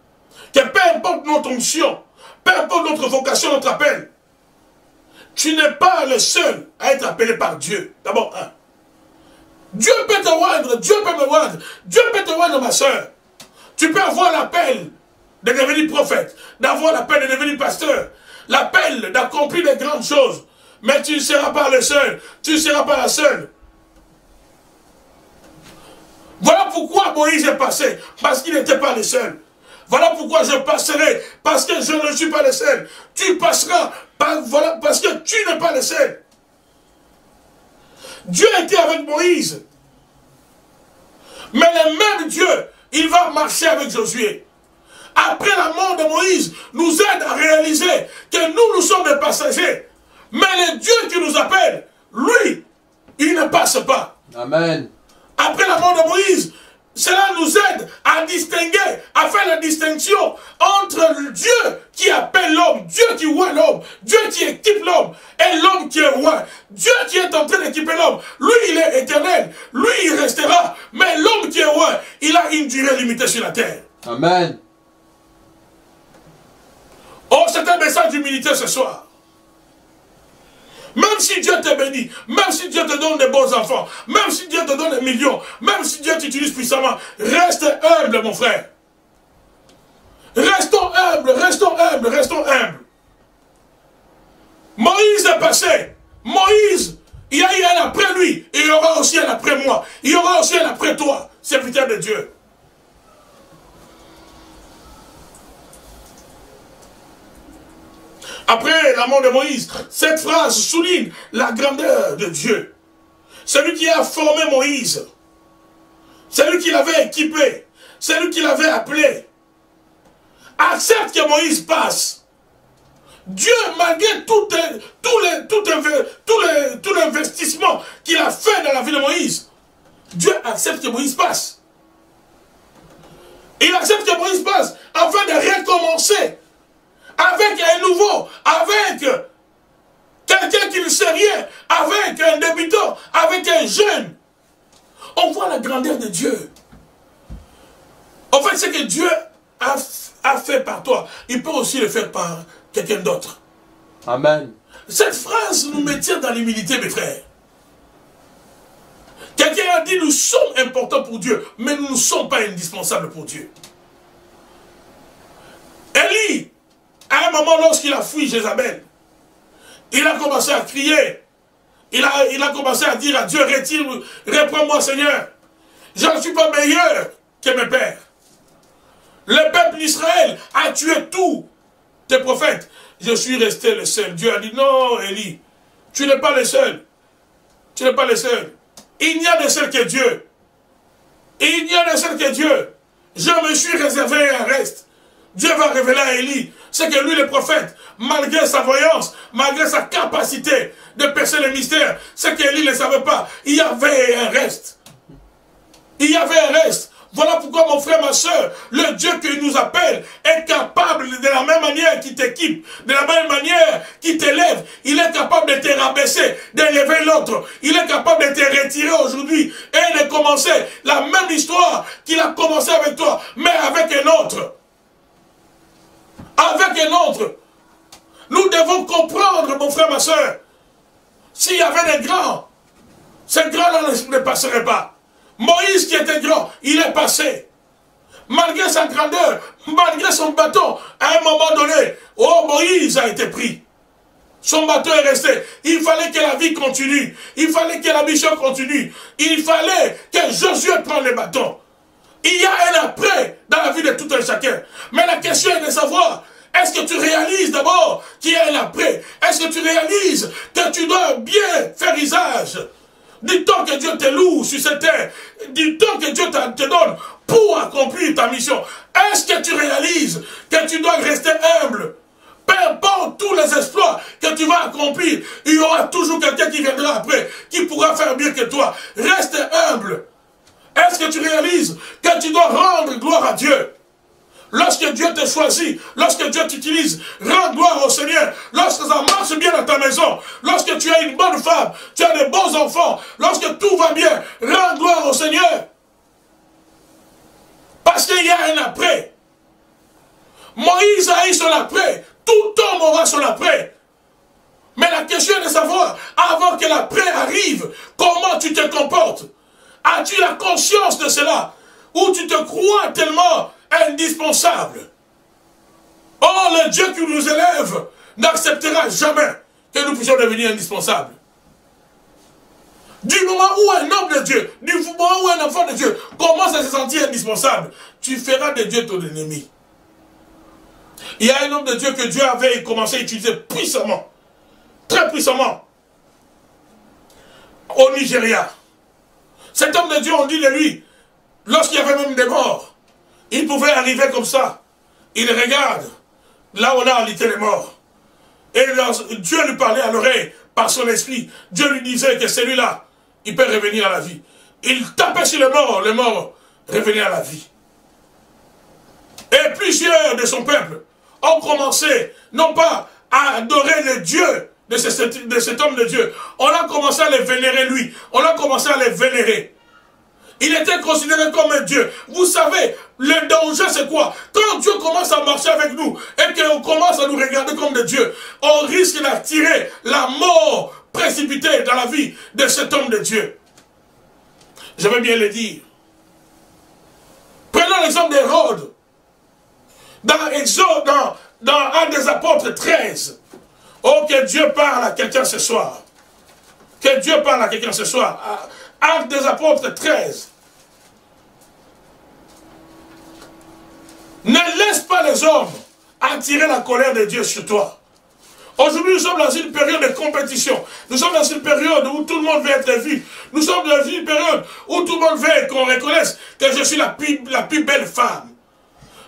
que peu importe notre onction, peu importe notre vocation, notre appel, tu n'es pas le seul à être appelé par Dieu. D'abord, un. Dieu peut te oindre, Dieu peut me oindre, Dieu peut te oindre, ma soeur. Tu peux avoir l'appel de devenir prophète, d'avoir l'appel de devenir pasteur, l'appel d'accomplir des grandes choses, mais tu ne seras pas le seul, tu ne seras pas la seule. Voilà pourquoi Moïse est passé, parce qu'il n'était pas le seul. Voilà pourquoi je passerai, parce que je ne suis pas le seul. Tu passeras, voilà, parce que tu n'es pas le seul. Dieu était avec Moïse. Mais le même Dieu, il va marcher avec Josué. Après la mort de Moïse, nous aide à réaliser que nous sommes des passagers. Mais le Dieu qui nous appelle, lui, il ne passe pas. Amen. Après la mort de Moïse, cela nous aide à distinguer, à faire la distinction entre le Dieu qui appelle l'homme, Dieu qui oint l'homme, Dieu qui équipe l'homme, et l'homme qui est oint. Dieu qui est en train d'équiper l'homme, lui il est éternel, lui il restera, mais l'homme qui est oint, il a une durée limitée sur la terre. Amen. Oh, c'est un message d'humilité ce soir. Même si Dieu te bénit, même si Dieu te donne des bons enfants, même si Dieu te donne des millions, même si Dieu t'utilise puissamment, reste humble, mon frère. Restons humbles, restons humbles, restons humbles. Moïse est passé. Moïse, il y a eu un après lui, et il y aura aussi un après moi. Il y aura aussi un après toi, serviteur de Dieu. Après la mort de Moïse, cette phrase souligne la grandeur de Dieu. Celui qui a formé Moïse, celui qui l'avait équipé, celui qui l'avait appelé, accepte que Moïse passe. Dieu, malgré tout l'investissement qu'il a fait dans la vie de Moïse, Dieu accepte que Moïse passe. Il accepte que Moïse passe afin de recommencer. Avec un nouveau, avec quelqu'un qui ne sait rien, avec un débutant, avec un jeune. On voit la grandeur de Dieu. En fait, ce que Dieu a fait par toi, il peut aussi le faire par quelqu'un d'autre. Amen. Cette phrase nous maintient dans l'humilité, mes frères. Quelqu'un a dit, nous sommes importants pour Dieu, mais nous ne sommes pas indispensables pour Dieu. Élie, à un moment, lorsqu'il a fui Jézabel, il a commencé à crier. Il a commencé à dire à Dieu, reprends-moi Seigneur. Je ne suis pas meilleur que mes pères. Le peuple d'Israël a tué tous tes prophètes. Je suis resté le seul. Dieu a dit, non, Élie, tu n'es pas le seul. Tu n'es pas le seul. Il n'y a de seul que Dieu. Il n'y a de seul que Dieu. Je me suis réservé un reste. Dieu va révéler à Élie, c'est que lui, le prophète, malgré sa voyance, malgré sa capacité de percer le mystère, c'est qu'Élie ne savait pas. Il y avait un reste. Il y avait un reste. Voilà pourquoi, mon frère, ma soeur, le Dieu qui nous appelle est capable, de la même manière qu'il t'équipe, de la même manière qu'il t'élève, il est capable de te rabaisser, d'élever l'autre. Il est capable de te retirer aujourd'hui et de commencer la même histoire qu'il a commencé avec toi, mais avec un autre. Avec un autre. Nous devons comprendre, mon frère, ma soeur, s'il y avait des grands, ces grands-là ne passeraient pas. Moïse qui était grand, il est passé. Malgré sa grandeur, malgré son bâton, à un moment donné, oh, Moïse a été pris. Son bateau est resté. Il fallait que la vie continue. Il fallait que la mission continue. Il fallait que Josué prenne le bâton. Il y a un après dans la vie de tout un chacun. Mais la question est de savoir, est-ce que tu réalises d'abord qu'il y a un après? Est-ce que tu réalises que tu dois bien faire usage du temps que Dieu te loue sur cette terre, du temps que Dieu te donne pour accomplir ta mission? Est-ce que tu réalises que tu dois rester humble? Peu importe tous les exploits que tu vas accomplir, il y aura toujours quelqu'un qui viendra après, qui pourra faire mieux que toi. Reste humble. Est-ce que tu réalises que tu dois rendre gloire à Dieu? Lorsque Dieu te choisit, lorsque Dieu t'utilise, rends gloire au Seigneur. Lorsque ça marche bien dans ta maison, lorsque tu as une bonne femme, tu as des bons enfants, lorsque tout va bien, rends gloire au Seigneur. Parce qu'il y a un après. Moïse a eu son après. Tout homme aura son après. Mais la question est de savoir, avant que l'après arrive, comment tu te comportes? As-tu la conscience de cela? Ou tu te crois tellement indispensable? Oh, le Dieu qui nous élève n'acceptera jamais que nous puissions devenir indispensables. Du moment où un homme de Dieu, du moment où un enfant de Dieu commence à se sentir indispensable, tu feras de Dieu ton ennemi. Il y a un homme de Dieu que Dieu avait commencé à utiliser puissamment, très puissamment, au Nigeria. Cet homme de Dieu, on dit de lui, lorsqu'il y avait même des morts, il pouvait arriver comme ça. Il regarde, là on a en réalité les morts. Et Dieu lui parlait à l'oreille par son esprit. Dieu lui disait que celui-là, il peut revenir à la vie. Il tapait sur les morts revenaient à la vie. Et plusieurs de son peuple ont commencé, non pas à adorer le Dieu de cet homme de Dieu, on a commencé à les vénérer lui, on a commencé à les vénérer. Il était considéré comme un Dieu. Vous savez, le danger c'est quoi? Quand Dieu commence à marcher avec nous et qu'on commence à nous regarder comme des dieux, on risque d'attirer la mort précipitée dans la vie de cet homme de Dieu. Je veux bien le dire. Prenons l'exemple d'Hérode. Dans Exode, dans Actes des Apôtres 13. Oh, que Dieu parle à quelqu'un ce soir. Que Dieu parle à quelqu'un ce soir. Actes des Apôtres 13. Ne laisse pas les hommes attirer la colère de Dieu sur toi. Aujourd'hui, nous sommes dans une période de compétition. Nous sommes dans une période où tout le monde veut être vu. Nous sommes dans une période où tout le monde veut qu'on reconnaisse que je suis la plus belle femme.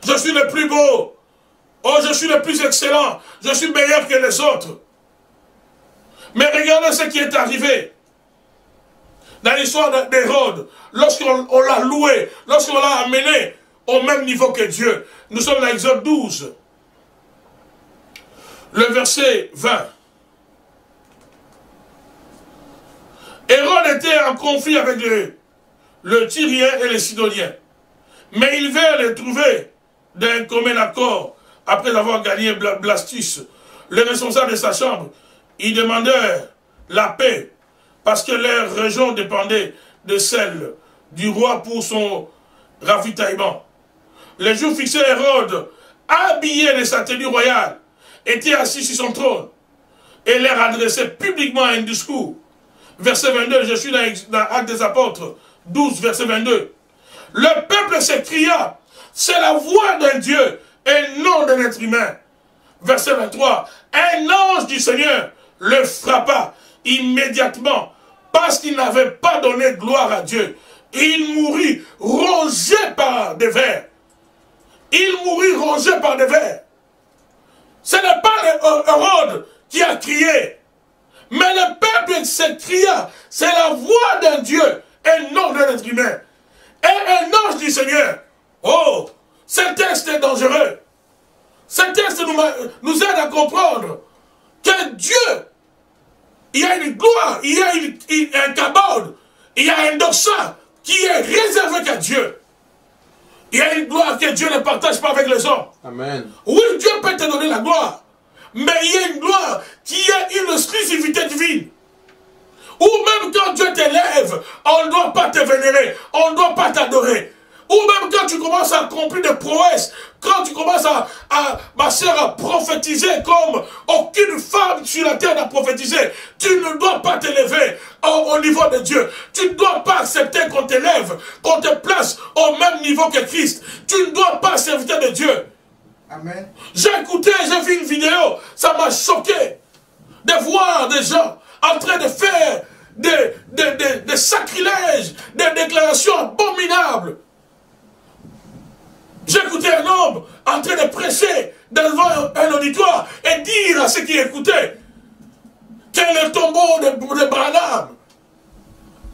Je suis le plus beau. Oh, je suis le plus excellent. Je suis meilleur que les autres. Mais regardez ce qui est arrivé. Dans l'histoire d'Hérode, lorsqu'on l'a loué, lorsqu'on l'a amené au même niveau que Dieu. Nous sommes dans Exode 12. Le verset 20. Hérode était en conflit avec le Tyrien et les Sidoniens. Mais il vint les trouver d'un commun accord après avoir gagné Blastus, le responsable de sa chambre. Ils demandèrent la paix parce que leur région dépendait de celle du roi pour son ravitaillement. Le jour fixé, Hérode, habillé de sa tenue royale, était assis sur son trône et leur adressait publiquement un discours. Verset 22, je suis dans Actes des Apôtres 12, verset 22. Le peuple s'écria, c'est la voix d'un Dieu et non d'un être humain. Verset 23, un ange du Seigneur le frappa immédiatement parce qu'il n'avait pas donné gloire à Dieu. Il mourut rongé par des vers. Il mourut rongé par des vers. Ce n'est pas Hérode qui a crié, mais le peuple s'écria, c'est la voix d'un Dieu et non d'un être humain. Et un ange du Seigneur. Oh, ce texte est dangereux. Ce texte nous aide à comprendre que Dieu, il y a une gloire, il y a un kabod, il y a un doxa qui est réservé qu'à Dieu. Il y a une gloire que Dieu ne partage pas avec les hommes. Amen. Oui, Dieu peut te donner la gloire. Mais il y a une gloire qui est une exclusivité divine. Ou même quand Dieu t'élève, on ne doit pas te vénérer, on ne doit pas t'adorer. Ou même quand tu commences à accomplir des prouesses, quand tu commences ma soeur, à prophétiser comme aucune femme sur la terre n'a prophétisé, tu ne dois pas t'élever au niveau de Dieu. Tu ne dois pas accepter qu'on t'élève, qu'on te place au même niveau que Christ. Tu ne dois pas servir de Dieu. Amen. J'ai écouté, j'ai vu une vidéo, ça m'a choqué de voir des gens en train de faire des sacrilèges, des déclarations abominables. J'ai écouté un homme en train de prêcher devant un auditoire et dire à ceux qui écoutaient que le tombeau de Branham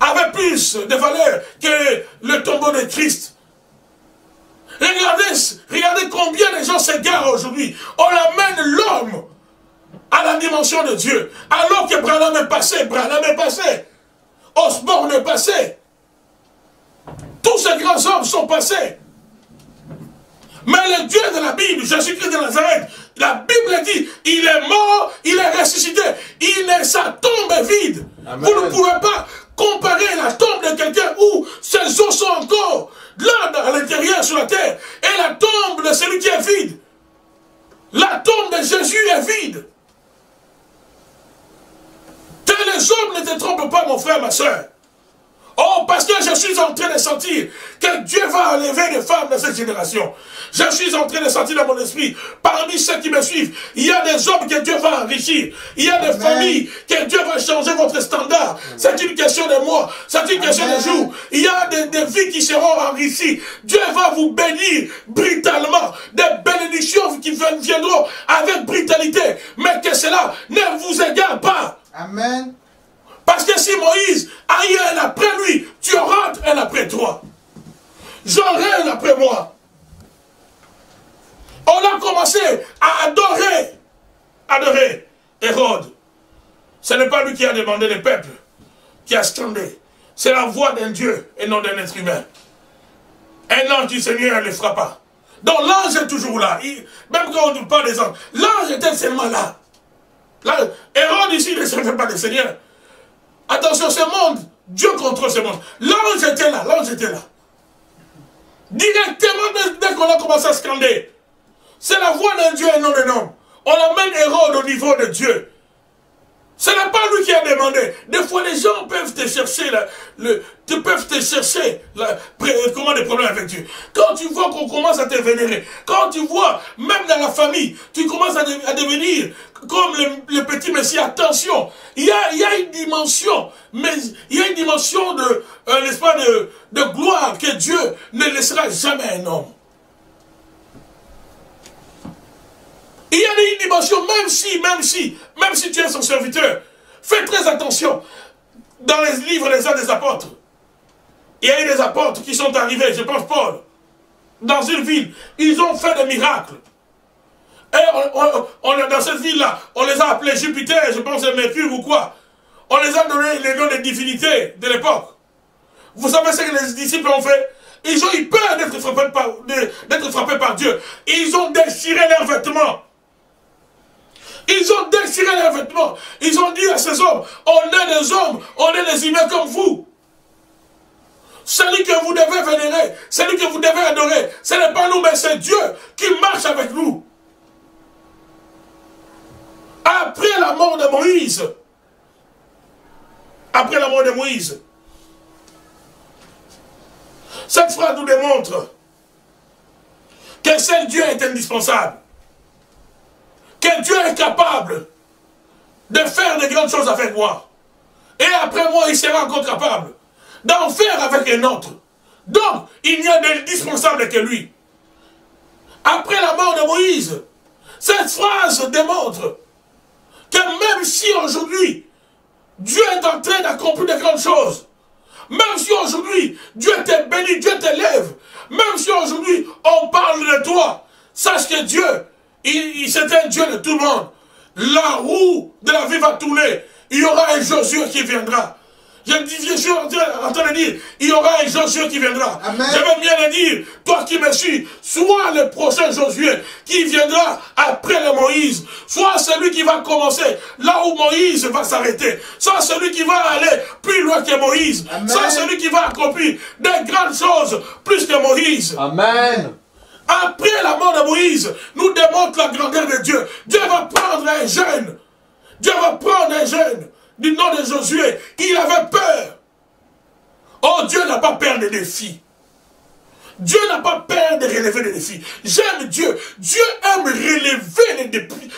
avait plus de valeur que le tombeau de Christ. Regardez combien de gens s'égarent aujourd'hui. On amène l'homme à la dimension de Dieu. Alors que Branham est passé, Osborne est passé. Tous ces grands hommes sont passés. Mais le Dieu de la Bible, Jésus-Christ de Nazareth, la Bible dit, il est mort, il est ressuscité. Sa tombe est vide. Amen. Vous ne pouvez pas comparer la tombe de quelqu'un où ses os sont encore là à l'intérieur sur la terre et la tombe de celui qui est vide. La tombe de Jésus est vide. Que les hommes ne te trompent pas, mon frère, ma soeur. Oh, parce que je suis en train de sentir que Dieu va enlever les femmes de cette génération. Je suis en train de sentir dans mon esprit, parmi ceux qui me suivent, il y a des hommes que Dieu va enrichir. Il y a des familles que Dieu va changer votre standard. C'est une question de mois, c'est une question de jours. Il y a des vies qui seront enrichies. Dieu va vous bénir brutalement. Des bénédictions qui viendront avec brutalité. Mais que cela ne vous égare pas. Amen. Parce que si Moïse a eu un après lui, tu auras un après toi. J'aurai un après moi. On a commencé à adorer Hérode. Ce n'est pas lui qui a demandé le peuple, qui a scandé. C'est la voix d'un Dieu et non d'un être humain. Un ange du Seigneur ne le fera pas. Donc l'ange est toujours là. Même quand on parle des anges, l'ange était seulement là. Hérode ici ne servait pas le Seigneur. Attention, ce monde, Dieu contrôle ce monde. L'ange était là, l'ange était là. Directement, dès qu'on a commencé à scander, c'est la voix d'un Dieu et non d'un homme. On amène Hérode au niveau de Dieu. Ce n'est pas lui qui a demandé. Des fois, les gens peuvent te chercher, des problèmes avec Dieu. Quand tu vois qu'on commence à te vénérer, quand tu vois, même dans la famille, tu commences à devenir comme le petit Messie. Attention, il y a une dimension, mais il y a une dimension de gloire que Dieu ne laissera jamais un homme. Il y a une dimension, même si tu es son serviteur, fais très attention. Dans les livres des Actes des Apôtres, il y a eu des apôtres qui sont arrivés, je pense Paul, dans une ville, ils ont fait des miracles. Et dans cette ville-là, on les a appelés Jupiter, je pense Mercure ou quoi. On les a donné les noms de divinités de l'époque. Vous savez ce que les disciples ont fait? Ils ont eu peur d'être frappés par Dieu. Ils ont déchiré leurs vêtements. Ils ont déchiré leurs vêtements. Ils ont dit à ces hommes, on est des hommes, on est des humains comme vous. Celui que vous devez vénérer, celui que vous devez adorer, ce n'est pas nous, mais c'est Dieu qui marche avec nous. Après la mort de Moïse, cette phrase nous démontre que seul Dieu est indispensable. Que Dieu est capable de faire de grandes choses avec moi. Et après moi, il sera encore capable d'en faire avec un autre. Donc, il n'y a d'indispensable que lui. Après la mort de Moïse, cette phrase démontre que même si aujourd'hui, Dieu est en train d'accomplir de grandes choses, même si aujourd'hui, Dieu te bénit, Dieu t'élève, même si aujourd'hui, on parle de toi, sache que Dieu, c'est un Dieu de tout le monde. La roue de la vie va tourner. Il y aura un Josué qui viendra. Je suis en train de dire, il y aura un Josué qui viendra. Amen. Je veux bien le dire, toi qui me suis, soit le prochain Josué qui viendra après le Moïse, soit celui qui va commencer là où Moïse va s'arrêter, soit celui qui va aller plus loin que Moïse, Amen. Soit celui qui va accomplir des grandes choses plus que Moïse. Amen. Après la mort de Moïse, nous démontre la grandeur de Dieu. Dieu va prendre un jeune. Dieu va prendre un jeune du nom de Josué. Il avait peur. Oh, Dieu n'a pas peur des défis. Dieu n'a pas peur de relever les défis. J'aime Dieu. Dieu aime relever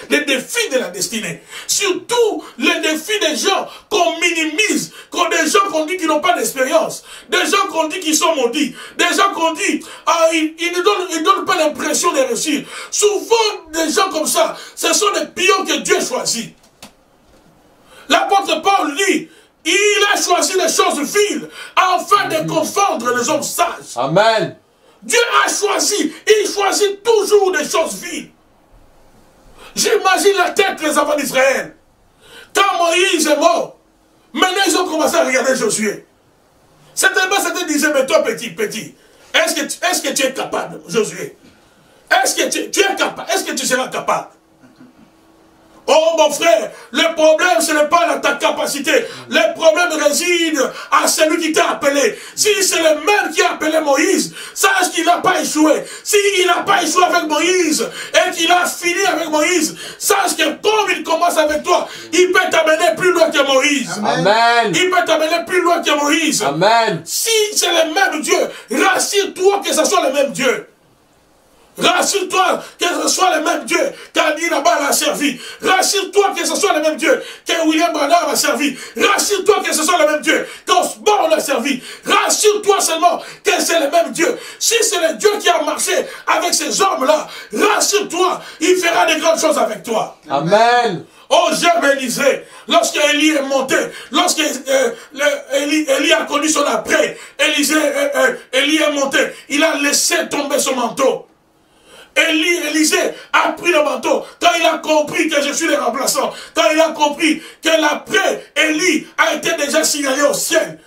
les défis de la destinée. Surtout les défis des gens qu'on minimise, des gens qu'on dit qu'ils n'ont pas d'expérience, des gens qu'on dit qu'ils sont maudits, des gens qu'on dit ils ne donnent pas l'impression de réussir. Souvent, des gens comme ça, ce sont des pions que Dieu choisit. L'apôtre Paul dit, il a choisi les choses viles afin de confondre les hommes sages. Amen. Dieu a choisi, il choisit toujours des choses viles. J'imagine la tête des enfants d'Israël. Quand Moïse est mort, maintenant ils ont commencé à regarder Josué. Certainement, certains disaient, mais toi petit, est-ce que tu es capable, Josué? Est-ce que tu es capable? Est-ce que tu seras capable? Oh mon frère, le problème ce n'est pas ta capacité. Le problème réside à celui qui t'a appelé. Si c'est le même qui a appelé Moïse, sache qu'il n'a pas échoué. S'il n'a pas échoué avec Moïse et qu'il a fini avec Moïse, sache que comme il commence avec toi, il peut t'amener plus loin que Moïse. Amen. Il peut t'amener plus loin que Moïse. Amen. Si c'est le même Dieu, rassure-toi que ce soit le même Dieu. Rassure-toi que ce soit le même Dieu qu'Annie Nabal a servi. Rassure-toi que ce soit le même Dieu que William Branham a servi. Rassure-toi que ce soit le même Dieu qu'Osborne a servi. Rassure-toi seulement que c'est le même Dieu. Si c'est le Dieu qui a marché avec ces hommes-là, rassure-toi, il fera de grandes choses avec toi. Amen. Oh, j'aime Élisée, lorsque Élie est monté, lorsque Élie a connu son après, Élie est monté, il a laissé tomber son manteau. Élisée a pris le manteau quand il a compris que je suis le remplaçant, quand il a compris que l'après Élie a été déjà signalé au ciel.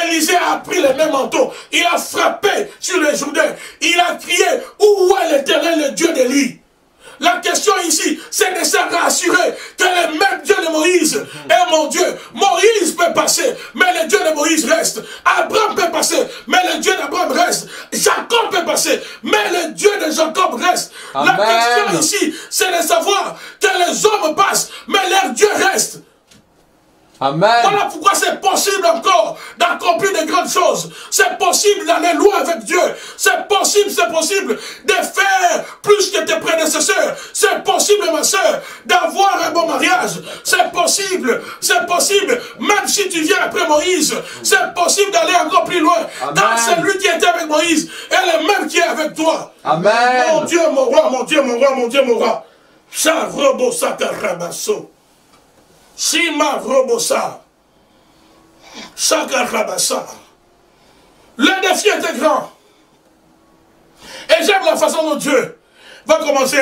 Élisée a pris le même manteau, il a frappé sur les Jourdains, il a crié, où est l'Éternel, le Dieu d'Élie? La question ici, c'est de se rassurer que le même Dieu de Moïse est mon Dieu. Moïse peut passer, mais le Dieu de Moïse reste. Abraham peut passer, mais le Dieu d'Abraham reste. Jacob peut passer, mais le Dieu de Jacob reste. Amen. La question ici, c'est de savoir que les hommes passent, mais leur Dieu reste. Amen. Voilà pourquoi c'est possible encore d'accomplir de grandes choses. C'est possible d'aller loin avec Dieu. C'est possible de faire plus que tes prédécesseurs. C'est possible, ma soeur, d'avoir un bon mariage. C'est possible, même si tu viens après Moïse, c'est possible d'aller encore plus loin. Amen. Car c'est lui qui était avec Moïse et le même qui est avec toi. Amen. Mon Dieu, mon roi, mon Dieu, mon roi, mon Dieu, mon roi. Charobo Sakarabaso. Shima Robosa, Chaka Rabassa. Le défi était grand. Et j'aime la façon dont Dieu va commencer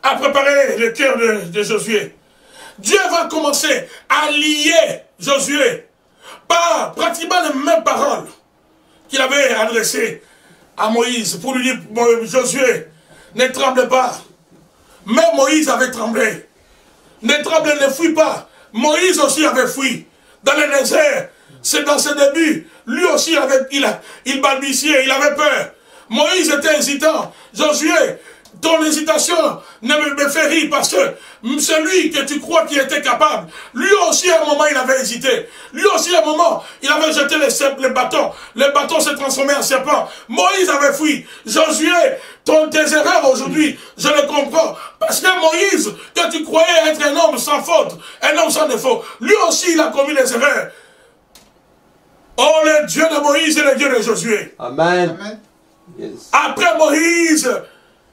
à préparer le cœur de Josué. Dieu va commencer à lier Josué par pratiquement les mêmes paroles qu'il avait adressées à Moïse pour lui dire, Josué, ne tremble pas. Mais Moïse avait tremblé. Ne tremble, ne fuis pas. Moïse aussi avait fui. Dans le désert, c'est dans ses débuts. Lui aussi, il balbutiait, il avait peur. Moïse était hésitant. Josué, ton hésitation ne me fait rire parce que celui que tu crois qu'il était capable, lui aussi à un moment il avait hésité. Lui aussi à un moment il avait jeté le bâton. Le bâton s'est transformé en serpent. Moïse avait fui. Josué, tes erreurs aujourd'hui, je le comprends. Parce que Moïse, que tu croyais être un homme sans faute, un homme sans défaut, lui aussi il a commis des erreurs. Oh, le Dieu de Moïse et le Dieu de Josué. Amen. Amen. Yes. Après Moïse,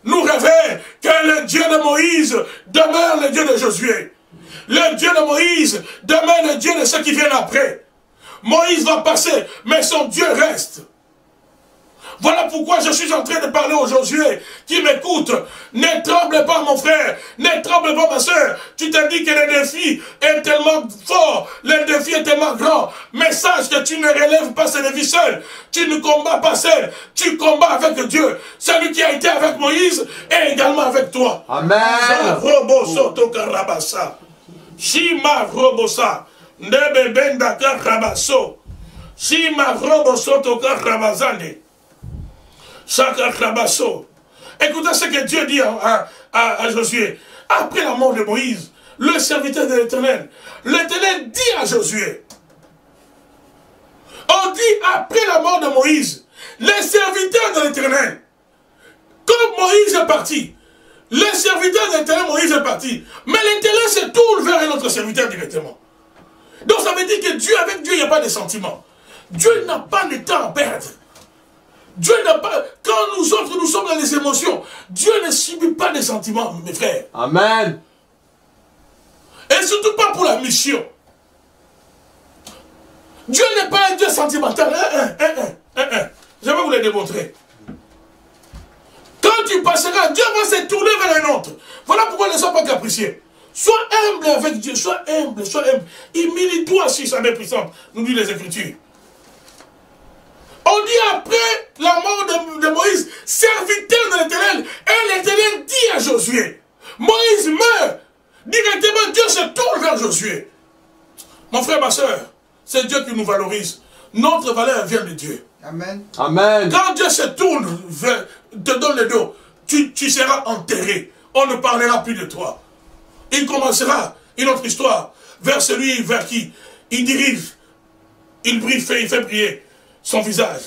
nous révèle que le Dieu de Moïse demeure le Dieu de Josué. Le Dieu de Moïse demeure le Dieu de ceux qui viennent après. Moïse va passer, mais son Dieu reste. Voilà pourquoi je suis en train de parler aux Josué qui m'écoutent. Ne tremble pas mon frère, ne tremble pas ma soeur. Tu te dis que le défi est tellement fort, le défi est tellement grand. Mais sache que tu ne relèves pas ce défi seul. Tu ne combats pas seul, tu combats avec Dieu. Celui qui a été avec Moïse est également avec toi. Amen. Shima robosa, ndebe benda karabaso. Shima roboso toka rabazande. Écoutez ce que Dieu dit à Josué. Après la mort de Moïse, le serviteur de l'Éternel, l'Éternel dit à Josué, on dit après la mort de Moïse, les serviteurs de l'Éternel, comme Moïse est parti, les serviteurs de l'Éternel, Moïse est parti, mais l'Éternel se tourne vers un autre serviteur directement. Donc ça veut dire que Dieu, avec Dieu, il n'y a pas de sentiment. Dieu n'a pas de temps à perdre. Dieu n'a pas... Quand nous autres, nous sommes dans les émotions, Dieu ne subit pas des sentiments, mes frères. Amen. Et surtout pas pour la mission. Dieu n'est pas un Dieu sentimental. Je vais vous le démontrer. Quand tu passeras, Dieu va se tourner vers un autre. Voilà pourquoi ne sois pas capricieux. Sois humble avec Dieu, sois humble, sois humble. Humilie-toi sur sa main puissante, nous dit les Écritures. On dit après la mort de Moïse, serviteur de l'Éternel. Et l'Éternel dit à Josué, Moïse meurt. Directement, Dieu se tourne vers Josué. Mon frère, ma soeur, c'est Dieu qui nous valorise. Notre valeur vient de Dieu. Amen. Amen. Quand Dieu se tourne vers, te donne le dos, tu seras enterré. On ne parlera plus de toi. Il commencera une autre histoire vers celui vers qui il dirige. Il brille, il fait briller son visage.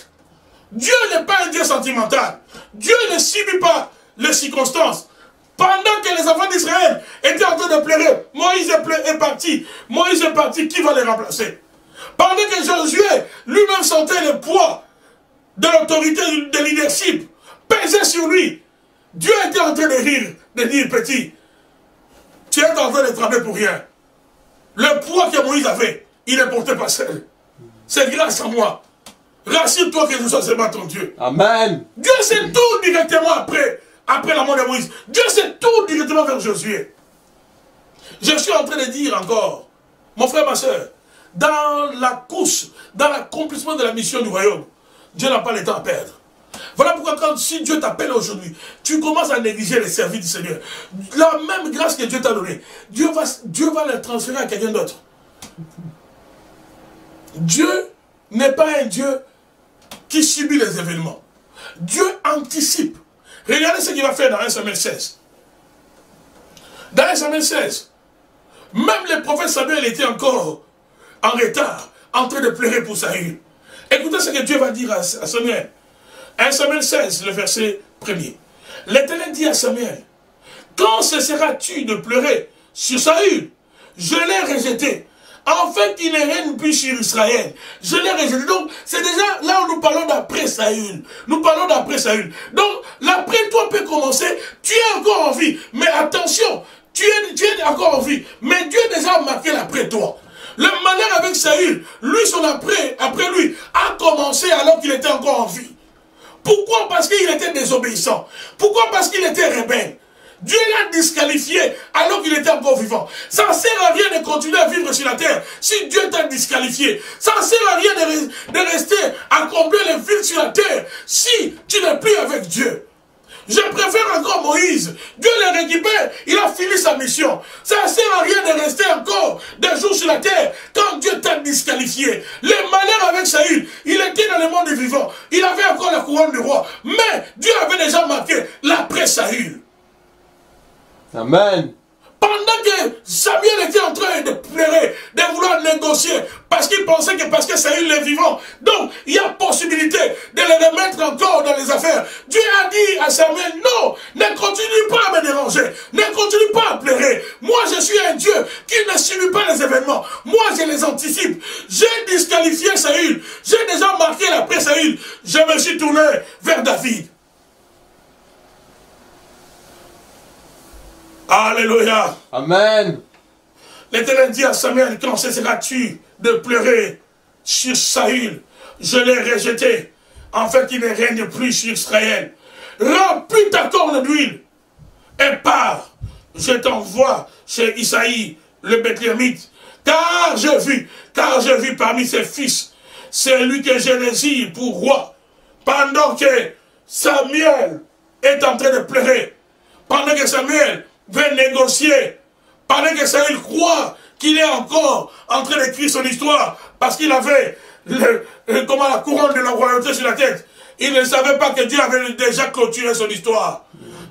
Dieu n'est pas un Dieu sentimental. Dieu ne subit pas les circonstances. Pendant que les enfants d'Israël étaient en train de pleurer, Moïse est parti. Moïse est parti, qui va les remplacer? Pendant que Josué lui-même sentait le poids de l'autorité, de leadership, pesait sur lui, Dieu était en train de rire, de dire, petit, tu es en train de travailler pour rien. Le poids que Moïse avait, il ne portait pas seul. C'est grâce à moi. Rassure-toi que je sois seulement ton Dieu. Amen. Dieu se tourne directement après la mort de Moïse. Dieu se tourne directement vers Josué. Je suis en train de dire encore, mon frère, ma soeur, dans la course, dans l'accomplissement de la mission du royaume, Dieu n'a pas le temps à perdre. Voilà pourquoi si Dieu t'appelle aujourd'hui, tu commences à négliger les services du Seigneur. La même grâce que Dieu t'a donnée, Dieu va la transférer à quelqu'un d'autre. Dieu n'est pas un Dieu qui subit les événements. Dieu anticipe. Regardez ce qu'il va faire dans 1 Samuel 16. Dans 1 Samuel 16, même le prophète Samuel était encore en retard, en train de pleurer pour Saül. Écoutez ce que Dieu va dire à Samuel. 1 Samuel 16, le verset 1er. L'Éternel dit à Samuel, quand cesseras-tu de pleurer sur Saül? Je l'ai rejeté, afin qu'il ne règne plus sur Israël. Je l'ai rejeté. Donc, c'est déjà là où nous parlons d'après Saül. Nous parlons d'après Saül. Donc, l'après toi peut commencer. Tu es encore en vie. Mais attention, tu es encore en vie. Mais Dieu a déjà marqué l'après toi. Le malheur avec Saül, lui, son après lui, a commencé alors qu'il était encore en vie. Pourquoi? Parce qu'il était désobéissant. Pourquoi? Parce qu'il était rebelle. Dieu l'a disqualifié alors qu'il était encore vivant. Ça ne sert à rien de continuer à vivre sur la terre si Dieu t'a disqualifié. Ça ne sert à rien de rester à combler les vides sur la terre si tu n'es plus avec Dieu. Je préfère encore Moïse. Dieu l'a récupéré. Il a fini sa mission. Ça ne sert à rien de rester encore des jours sur la terre quand Dieu t'a disqualifié. Le malheur avec Saül, il était dans le monde des vivants. Il avait encore la couronne du roi. Mais Dieu avait déjà marqué l'après Saül. Amen. Pendant que Samuel était en train de pleurer, de vouloir négocier, parce qu'il pensait que parce que Saül est vivant, donc il y a possibilité de le remettre encore dans les affaires. Dieu a dit à Samuel, non, ne continue pas à me déranger, ne continue pas à pleurer. Moi je suis un Dieu qui ne subit pas les événements, moi je les anticipe. J'ai disqualifié Saül, j'ai déjà marqué l'après Saül, je me suis tourné vers David. Alléluia. Amen. L'Éternel dit à Samuel, quand cesseras-tu de pleurer sur Saül? Je l'ai rejeté, afin qu'il ne règne plus sur Israël. Remplis ta corne d'huile et pars. Je t'envoie chez Isaïe, le Bethléemite, car j'ai vu parmi ses fils, celui que je désire pour roi. Pendant que Samuel est en train de pleurer, pendant que Samuel veut négocier, pendant que Saül croit qu'il est encore en train d'écrire son histoire, parce qu'il avait la couronne de la royauté sur la tête. Il ne savait pas que Dieu avait déjà clôturé son histoire.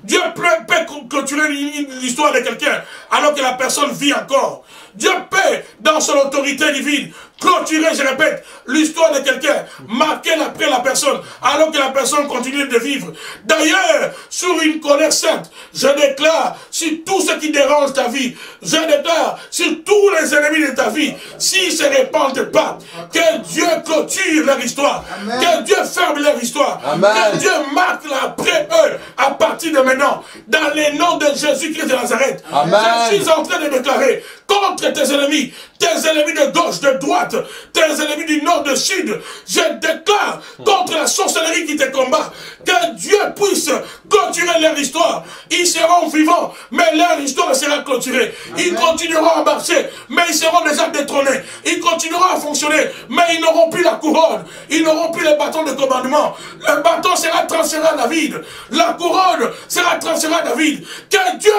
Dieu peut clôturer l'histoire de quelqu'un alors que la personne vit encore. Dieu peut, dans son autorité divine, clôturer, je répète, l'histoire de quelqu'un, marquer après la personne, alors que la personne continue de vivre. D'ailleurs, sur une colère sainte, je déclare sur tout ce qui dérange ta vie, je déclare sur tous les ennemis de ta vie, s'ils ne se répandent pas, que Dieu clôture leur histoire, Amen. Que Dieu ferme leur histoire, Amen. Que Dieu marque l'après eux à partir de maintenant, dans le nom de Jésus-Christ de Nazareth. Amen. Je suis en train de déclarer contre tes ennemis de gauche, de droite, tes ennemis du nord, du sud. Je déclare contre la sorcellerie qui te combat, que Dieu puisse clôturer leur histoire. Ils seront vivants, mais leur histoire sera clôturée. Ils continueront à marcher, mais ils seront déjà détrônés. Ils continueront à fonctionner, mais ils n'auront plus la couronne. Ils n'auront plus les bâtons de commandement. Le bâton sera transféré à David. La couronne sera transférée à David. Que Dieu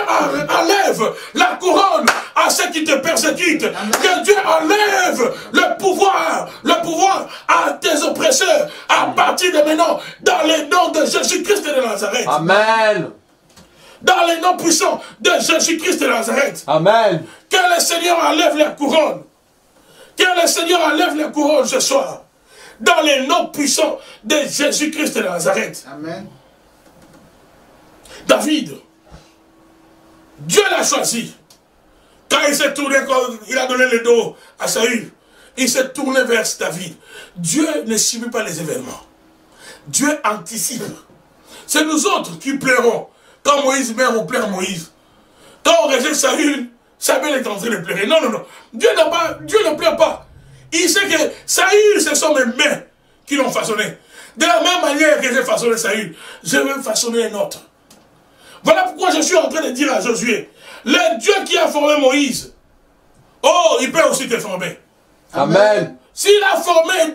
enlève la couronne à ceux qui te persécutent. Que Dieu enlève le pouvoir à tes oppresseurs à partir de maintenant, dans les noms de Jésus-Christ de Nazareth. Amen. Dans les noms puissants de Jésus-Christ de Nazareth. Amen. Que le Seigneur enlève la couronne. Que le Seigneur enlève la couronne ce soir. Dans les noms puissants de Jésus-Christ de Nazareth. Amen. David, Dieu l'a choisi. Quand il s'est tourné, quand il a donné le dos à Saül, il s'est tourné vers David. Dieu ne subit pas les événements. Dieu anticipe. C'est nous autres qui pleurons. Quand Moïse meurt, on pleure Moïse. Quand on rejette Saül, Samuel est en train de pleurer. Non, non, non. Dieu ne pleure pas. Il sait que Saül, ce sont mes mains qui l'ont façonné. De la même manière que j'ai façonné Saül, je vais façonner un autre. Voilà pourquoi je suis en train de dire à Josué, le Dieu qui a formé Moïse, oh, il peut aussi te former. Amen. S'il a formé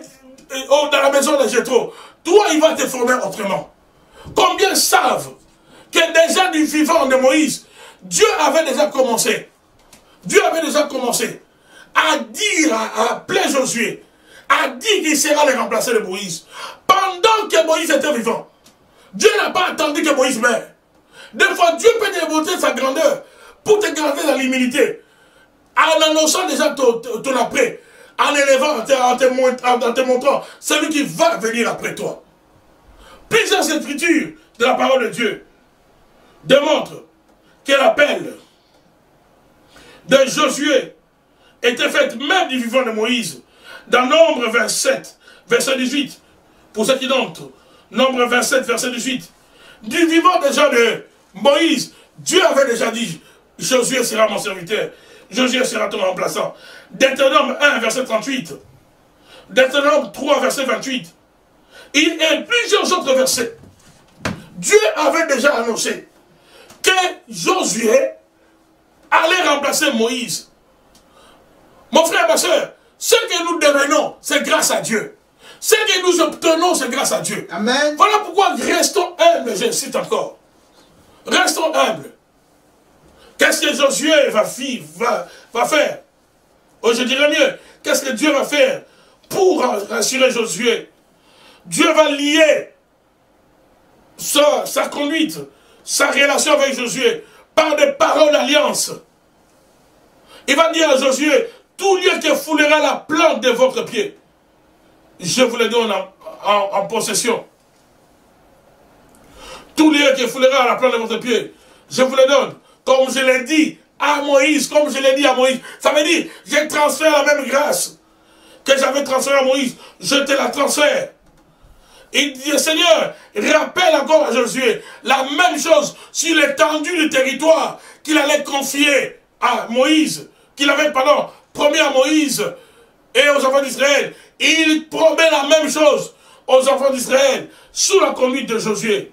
dans la maison de Jéthro, toi, il va te former autrement. Combien savent que déjà du vivant de Moïse, Dieu avait déjà commencé. Dieu avait déjà commencé à dire, à appeler Josué, à dire qu'il sera le remplaçant de Moïse. Pendant que Moïse était vivant, Dieu n'a pas attendu que Moïse meure. Des fois, Dieu peut démontrer sa grandeur pour te garder dans l'humilité. En annonçant déjà ton après, en élevant, en te montrant celui qui va venir après toi. Plusieurs écritures de la parole de Dieu démontrent que l'appel de Josué était fait même du vivant de Moïse. Dans Nombre 27, verset 18, pour ceux qui n'entrent, Nombre 27, verset 18, du vivant déjà de Moïse, Dieu avait déjà dit, Josué sera mon serviteur, Josué sera ton remplaçant. Deutéronome 1, verset 38, Deutéronome 3, verset 28, et plusieurs autres versets. Dieu avait déjà annoncé que Josué allait remplacer Moïse. Mon frère, ma soeur, ce que nous devenons, c'est grâce à Dieu. Ce que nous obtenons, c'est grâce à Dieu. Amen. Voilà pourquoi restons humbles, j'insiste encore. Restons humbles. Qu'est-ce que Josué va faire? Oh, je dirais mieux, qu'est-ce que Dieu va faire pour rassurer Josué? Dieu va lier sa conduite, sa relation avec Josué par des paroles d'alliance. Il va dire à Josué, tout lieu qui foulera la plante de votre pied, je vous le donne en possession. Tout lieu qui foulera la plante de votre pied, je vous le donne. Comme je l'ai dit à Moïse, ça veut dire, je transfère la même grâce que j'avais transférée à Moïse, je te la transfère. Il dit, Seigneur, rappelle encore à Josué la même chose sur l'étendue du territoire qu'il allait confier à Moïse, qu'il avait, promis à Moïse et aux enfants d'Israël. Il promet la même chose aux enfants d'Israël sous la conduite de Josué.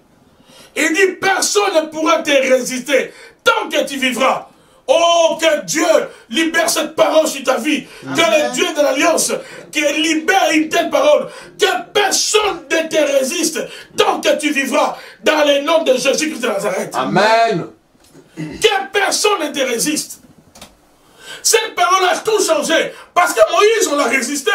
Il dit, personne ne pourra te résister tant que tu vivras. Oh, que Dieu libère cette parole sur ta vie. Amen. Que le Dieu de l'Alliance qui libère une telle parole. Que personne ne te résiste tant que tu vivras dans le nom de Jésus-Christ de Nazareth. Amen. Que personne ne te résiste. Cette parole a tout changé. Parce que Moïse, on l'a résisté.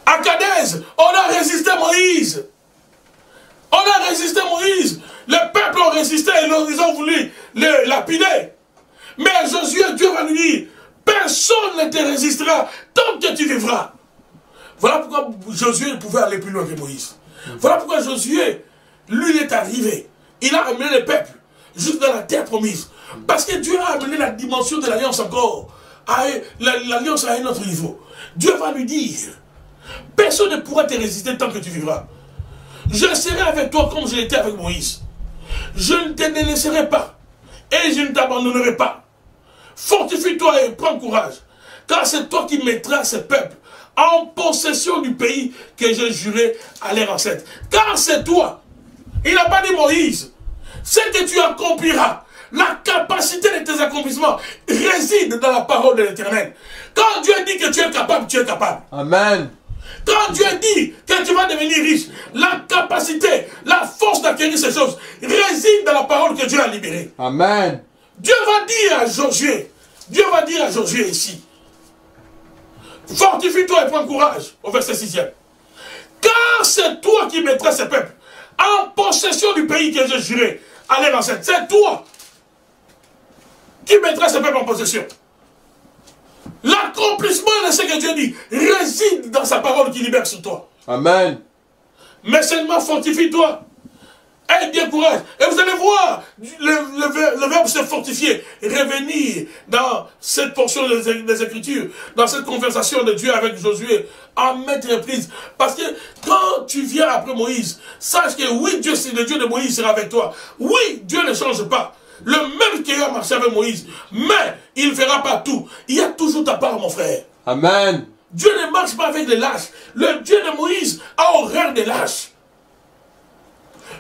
À Kadès, on a résisté Moïse. On a résisté Moïse. Le peuple a résisté et ils ont voulu le lapider. Mais Josué, Dieu va lui dire, personne ne te résistera tant que tu vivras. Voilà pourquoi Josué pouvait aller plus loin que Moïse. Voilà pourquoi Josué, lui, il est arrivé. Il a amené le peuple jusque dans la terre promise. Parce que Dieu a amené la dimension de l'alliance encore. L'alliance à un autre niveau. Dieu va lui dire, personne ne pourra te résister tant que tu vivras. Je serai avec toi comme je l'étais avec Moïse. Je ne te laisserai pas. et je ne t'abandonnerai pas. Fortifie-toi et prends courage, car c'est toi qui mettras ce peuple en possession du pays que j'ai juré à leurs ancêtres. Car c'est toi. Il n'a pas dit Moïse. Ce que tu accompliras, la capacité de tes accomplissements réside dans la parole de l'Éternel. Quand Dieu dit que tu es capable, tu es capable. Amen. Quand Dieu dit que tu vas devenir riche, la capacité, la force d'acquérir ces choses réside dans la parole que Dieu a libérée. Amen. Dieu va dire à Josué, Dieu va dire à Josué ici, fortifie-toi et prends courage, au verset 6e. Car c'est toi qui mettras ce peuple en possession du pays que j'ai juré à leurs ancêtres. C'est toi qui mettras ce peuple en possession. L'accomplissement de ce que Dieu dit réside dans sa parole qui libère sur toi. Amen. Mais seulement fortifie-toi. Aie bien courage. Et vous allez voir le verbe se fortifier, revenir dans cette portion des Écritures, dans cette conversation de Dieu avec Josué, en maintes reprises. Parce que quand tu viens après Moïse, sache que oui, Dieu, c'est le Dieu de Moïse sera avec toi. Oui, Dieu ne change pas. Le même qui a marché avec Moïse, mais il ne fera pas tout. Il y a toujours ta part, mon frère. Amen. Dieu ne marche pas avec les lâches. Le Dieu de Moïse a horreur des lâches.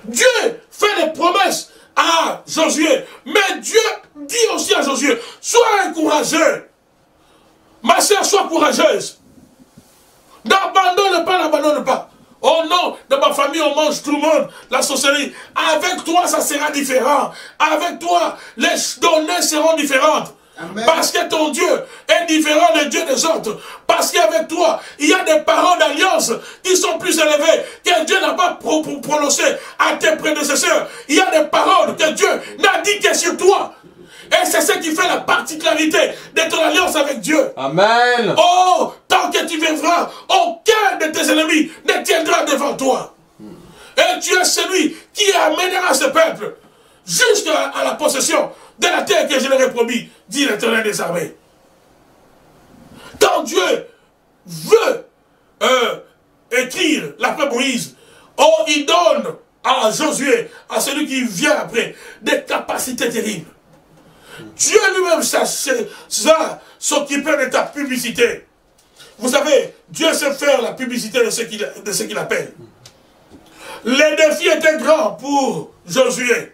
Dieu fait des promesses à Josué, mais Dieu dit aussi à Josué, sois courageux. Ma soeur, sois courageuse. N'abandonne pas, n'abandonne pas. Oh non, dans ma famille, on mange tout le monde, la sorcellerie. Avec toi, ça sera différent. Avec toi, les données seront différentes. Amen. Parce que ton Dieu est différent des dieux des autres. Parce qu'avec toi, il y a des paroles d'alliance qui sont plus élevées que Dieu n'a pas prononcées à tes prédécesseurs. Il y a des paroles que Dieu n'a dit que sur toi. Et c'est ce qui fait la particularité de ton alliance avec Dieu. Amen. Oh, tant que tu vivras, aucun de tes ennemis ne tiendra devant toi. Et tu es celui qui amènera ce peuple jusqu'à la possession de la terre que je leur ai promis, dit l'Éternel des armées. Quand Dieu veut écrire l'après Moïse, oh, il donne à Josué, à celui qui vient après, des capacités terribles. Dieu lui-même s'occuper de ta publicité. Vous savez, Dieu sait faire la publicité de ce qu'il appelle. Les défis étaient grands pour Josué.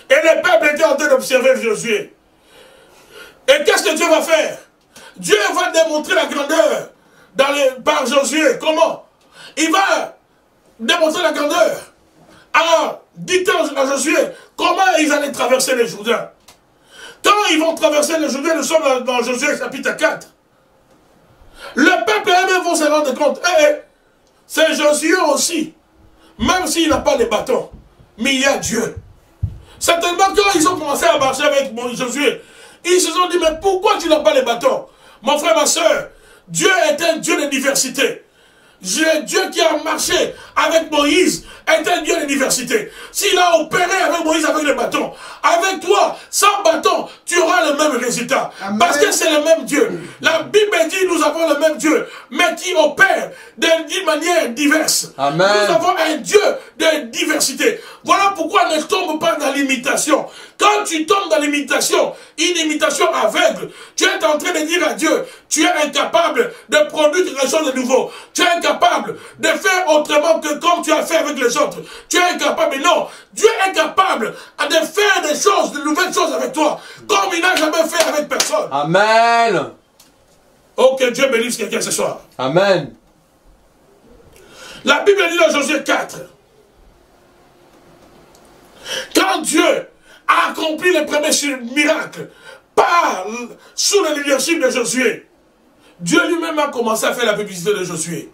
Et le peuple était en train d'observer Josué. Et qu'est-ce que Dieu va faire? Dieu va démontrer la grandeur par Josué. Comment? Il va démontrer la grandeur. Alors, dit à Josué comment ils allaient traverser le Jourdain. Quand ils vont traverser le Jourdain, nous sommes dans Josué chapitre 4. Le peuple eux-mêmes vont se rendre compte. C'est Josué aussi. Même s'il n'a pas les bâtons. Mais il y a Dieu. Certainement, quand ils ont commencé à marcher avec Josué, ils se sont dit, mais pourquoi tu n'as pas les bâtons? Mon frère, ma soeur, Dieu est un Dieu de diversité. Dieu qui a marché avec Moïse est un Dieu de diversité. S'il a opéré avec Moïse avec les bâtons, avec toi, sans bâton, tu auras le même résultat. Amen. Parce que c'est le même Dieu. La Bible dit nous avons le même Dieu, mais qui opère d'une manière diverse. Amen. Nous avons un Dieu de diversité. Voilà pourquoi ne tombe pas dans l'imitation. Quand tu tombes dans l'imitation, une imitation aveugle, tu es en train de dire à Dieu, tu es incapable de produire quelque chose de nouveau. Tu es incapable de faire autrement que comme tu as fait avec les autres. Tu es incapable. Mais non, Dieu est capable de faire des choses, de nouvelles choses avec toi, comme il n'a jamais fait avec personne. Amen. Oh, que Dieu bénisse quelqu'un ce soir. Amen. La Bible dit dans Josué 4, quand Dieu a accompli les premiers miracles sous le leadership de Josué, Dieu lui-même a commencé à faire la publicité de Josué.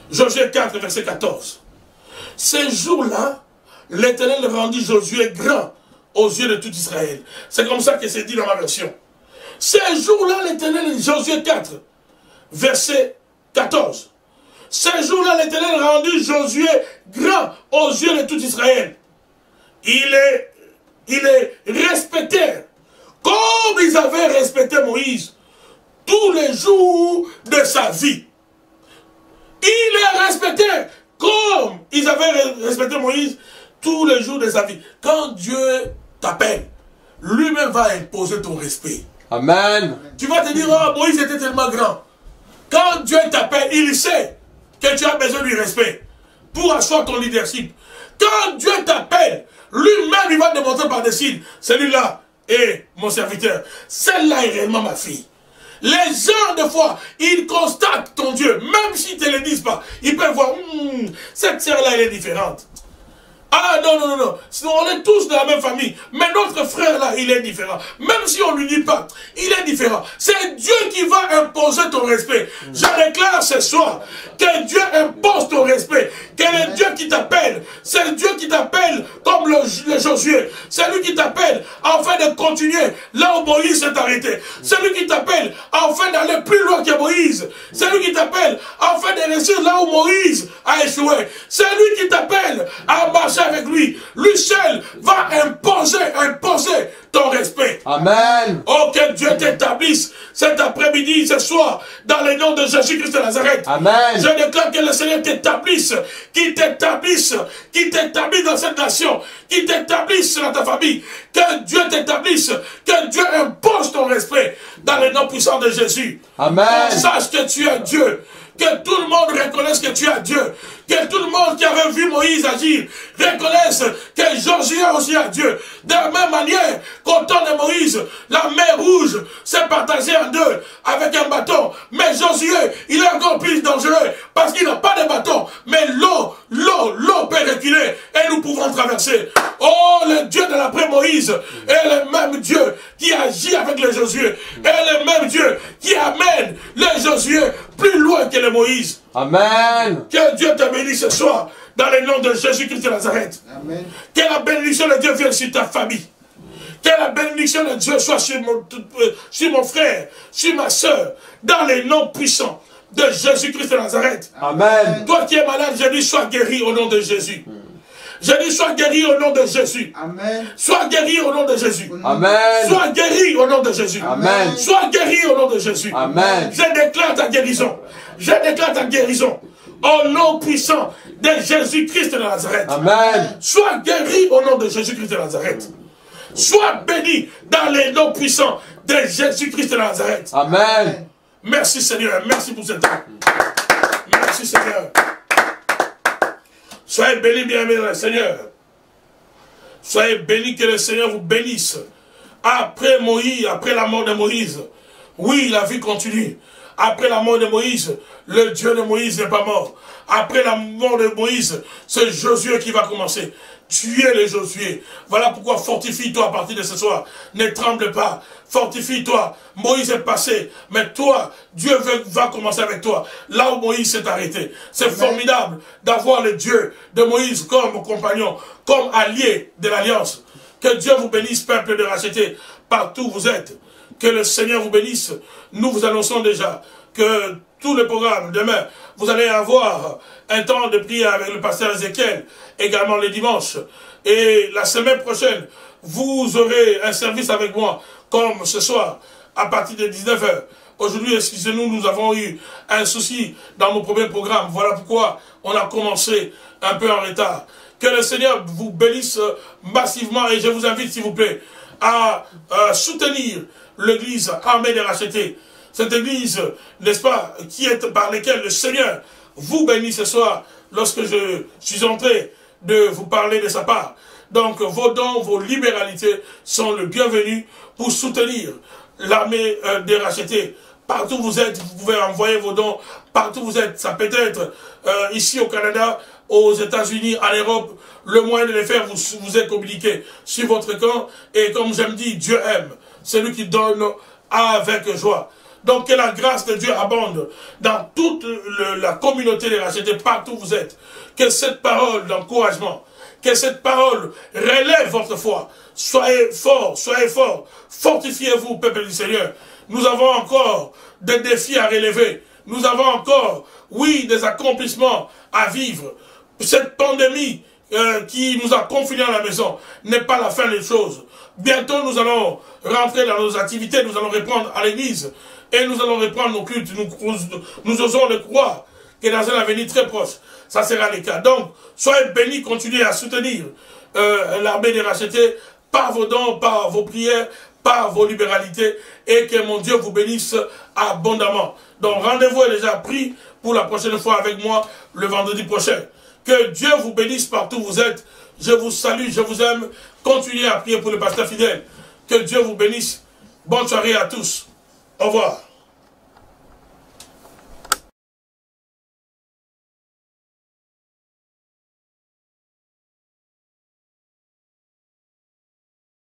Josué 4, verset 14. Ces jours-là, l'Éternel rendit Josué grand aux yeux de tout Israël. C'est comme ça que c'est dit dans ma version. Ces jours-là, l'Éternel, Josué 4, verset 14. Ces jours-là, l'Éternel rendit Josué grand aux yeux de tout Israël. Il est respecté comme ils avaient respecté Moïse tous les jours de sa vie. Il est respecté comme ils avaient respecté Moïse tous les jours de sa vie. Quand Dieu t'appelle, lui-même va imposer ton respect. Amen. Tu vas te dire, oh, Moïse était tellement grand. Quand Dieu t'appelle, il sait que tu as besoin du respect pour asseoir ton leadership. Quand Dieu t'appelle, lui-même, il va démontrer par des signes, celui-là est mon serviteur. Celle-là est réellement ma fille. Les gens, des fois, ils constatent ton Dieu, même s'ils ne te le disent pas. Ils peuvent voir, cette sœur-là, elle est différente. Ah non, non, non, non. On est tous de la même famille. Mais notre frère là, il est différent. Même si on ne lui dit pas, il est différent. C'est Dieu qui va imposer ton respect. Je déclare ce soir que Dieu impose ton respect. Que le Dieu qui t'appelle, c'est le Dieu qui t'appelle comme le Josué. C'est lui qui t'appelle afin de continuer là où Moïse s'est arrêté. C'est lui qui t'appelle afin d'aller plus loin que Moïse. C'est lui qui t'appelle afin de réussir là où Moïse a échoué. C'est lui qui t'appelle à marcher avec lui. Lui seul va imposer ton respect. Amen. Oh, que Dieu t'établisse cet après-midi, ce soir, dans le nom de Jésus-Christ de Nazareth. Amen. Je déclare que le Seigneur t'établisse, qu'il t'établisse dans cette nation, qu'il t'établisse dans ta famille, que Dieu t'établisse, que Dieu impose ton respect dans le nom puissant de Jésus. Amen. Sache que tu es Dieu. Que tout le monde reconnaisse que tu es Dieu. Que tout le monde qui avait vu Moïse agir reconnaisse que Josué aussi est Dieu. De la même manière qu'au temps de Moïse, la mer rouge s'est partagée en deux avec un bâton. Mais Josué, il est encore plus dangereux parce qu'il n'a pas de bâton. Mais l'eau peut reculer et nous pouvons traverser. Oh, le Dieu de l'après-Moïse est le même Dieu qui agit avec le Josué. Est le même Dieu qui amène le Josué plus loin que le Moïse. Amen. Que Dieu te bénisse ce soir dans le nom de Jésus-Christ de Nazareth. Amen. Que la bénédiction de Dieu vienne sur ta famille. Que la bénédiction de Dieu soit sur mon frère, sur ma soeur, dans les noms puissants de Jésus-Christ de Nazareth. Amen. Toi qui es malade, je dis sois guéri au nom de Jésus. Je dis sois guéri au nom de Jésus. Amen. Sois guéri au nom de Jésus. Amen. Sois guéri au nom de Jésus. Amen. Sois guéri au nom de Jésus. Amen. Je déclare ta guérison. Je déclare ta guérison. Au nom puissant de Jésus-Christ de Nazareth. Amen. Sois guéri au nom de Jésus-Christ de Nazareth. Sois béni dans les noms puissants de Jésus-Christ de Nazareth. Amen. Merci Seigneur. Merci pour ce temps. Merci Seigneur. Soyez bénis, bien-aimés, Seigneur. Soyez bénis, que le Seigneur vous bénisse. Après Moïse, après la mort de Moïse, oui, la vie continue. Après la mort de Moïse, le Dieu de Moïse n'est pas mort. Après la mort de Moïse, c'est Josué qui va commencer. Tu es le Josué. Voilà pourquoi fortifie-toi à partir de ce soir. Ne tremble pas. Fortifie-toi. Moïse est passé. Mais toi, Dieu va commencer avec toi. Là où Moïse s'est arrêté. C'est formidable d'avoir le Dieu de Moïse comme compagnon, comme allié de l'alliance. Que Dieu vous bénisse, peuple de racheter, partout où vous êtes. Que le Seigneur vous bénisse. Nous vous annonçons déjà que tout le programme, demain, vous allez avoir un temps de prière avec le pasteur Ézéchiel, également les dimanches. Et la semaine prochaine, vous aurez un service avec moi, comme ce soir, à partir de 19 h. Aujourd'hui, excusez-nous, nous avons eu un souci dans nos premiers programmes. Voilà pourquoi on a commencé un peu en retard. Que le Seigneur vous bénisse massivement et je vous invite, s'il vous plaît, à soutenir l'église armée des rachetés. Cette église, n'est-ce pas, qui est par laquelle le Seigneur vous bénit ce soir, lorsque je suis entré de vous parler de sa part. Donc, vos dons, vos libéralités sont le bienvenu pour soutenir l'armée des rachetés. Partout où vous êtes, vous pouvez envoyer vos dons. Partout où vous êtes, ça peut être ici au Canada, aux États-Unis, en Europe. Le moyen de les faire vous est communiqué sur votre camp. Et comme j'aime dire, Dieu aime. C'est lui qui donne avec joie. Donc que la grâce de Dieu abonde dans toute la communauté des rachetés, partout où vous êtes. Que cette parole d'encouragement, que cette parole relève votre foi. Soyez forts, fortifiez-vous, peuple du Seigneur. Nous avons encore des défis à relever. Nous avons encore, oui, des accomplissements à vivre. Cette pandémie qui nous a confinés à la maison n'est pas la fin des choses. Bientôt, nous allons rentrer dans nos activités, nous allons reprendre à l'église. Et nous allons reprendre nos cultes. Nous osons le croire que dans un avenir très proche, ça sera le cas. Donc, soyez bénis, continuez à soutenir l'armée des rachetés par vos dons, par vos prières, par vos libéralités, et que mon Dieu vous bénisse abondamment. Donc rendez-vous est déjà pris pour la prochaine fois avec moi, le vendredi prochain. Que Dieu vous bénisse partout où vous êtes. Je vous salue, je vous aime. Continuez à prier pour le pasteur fidèle. Que Dieu vous bénisse. Bonne soirée à tous. Au revoir.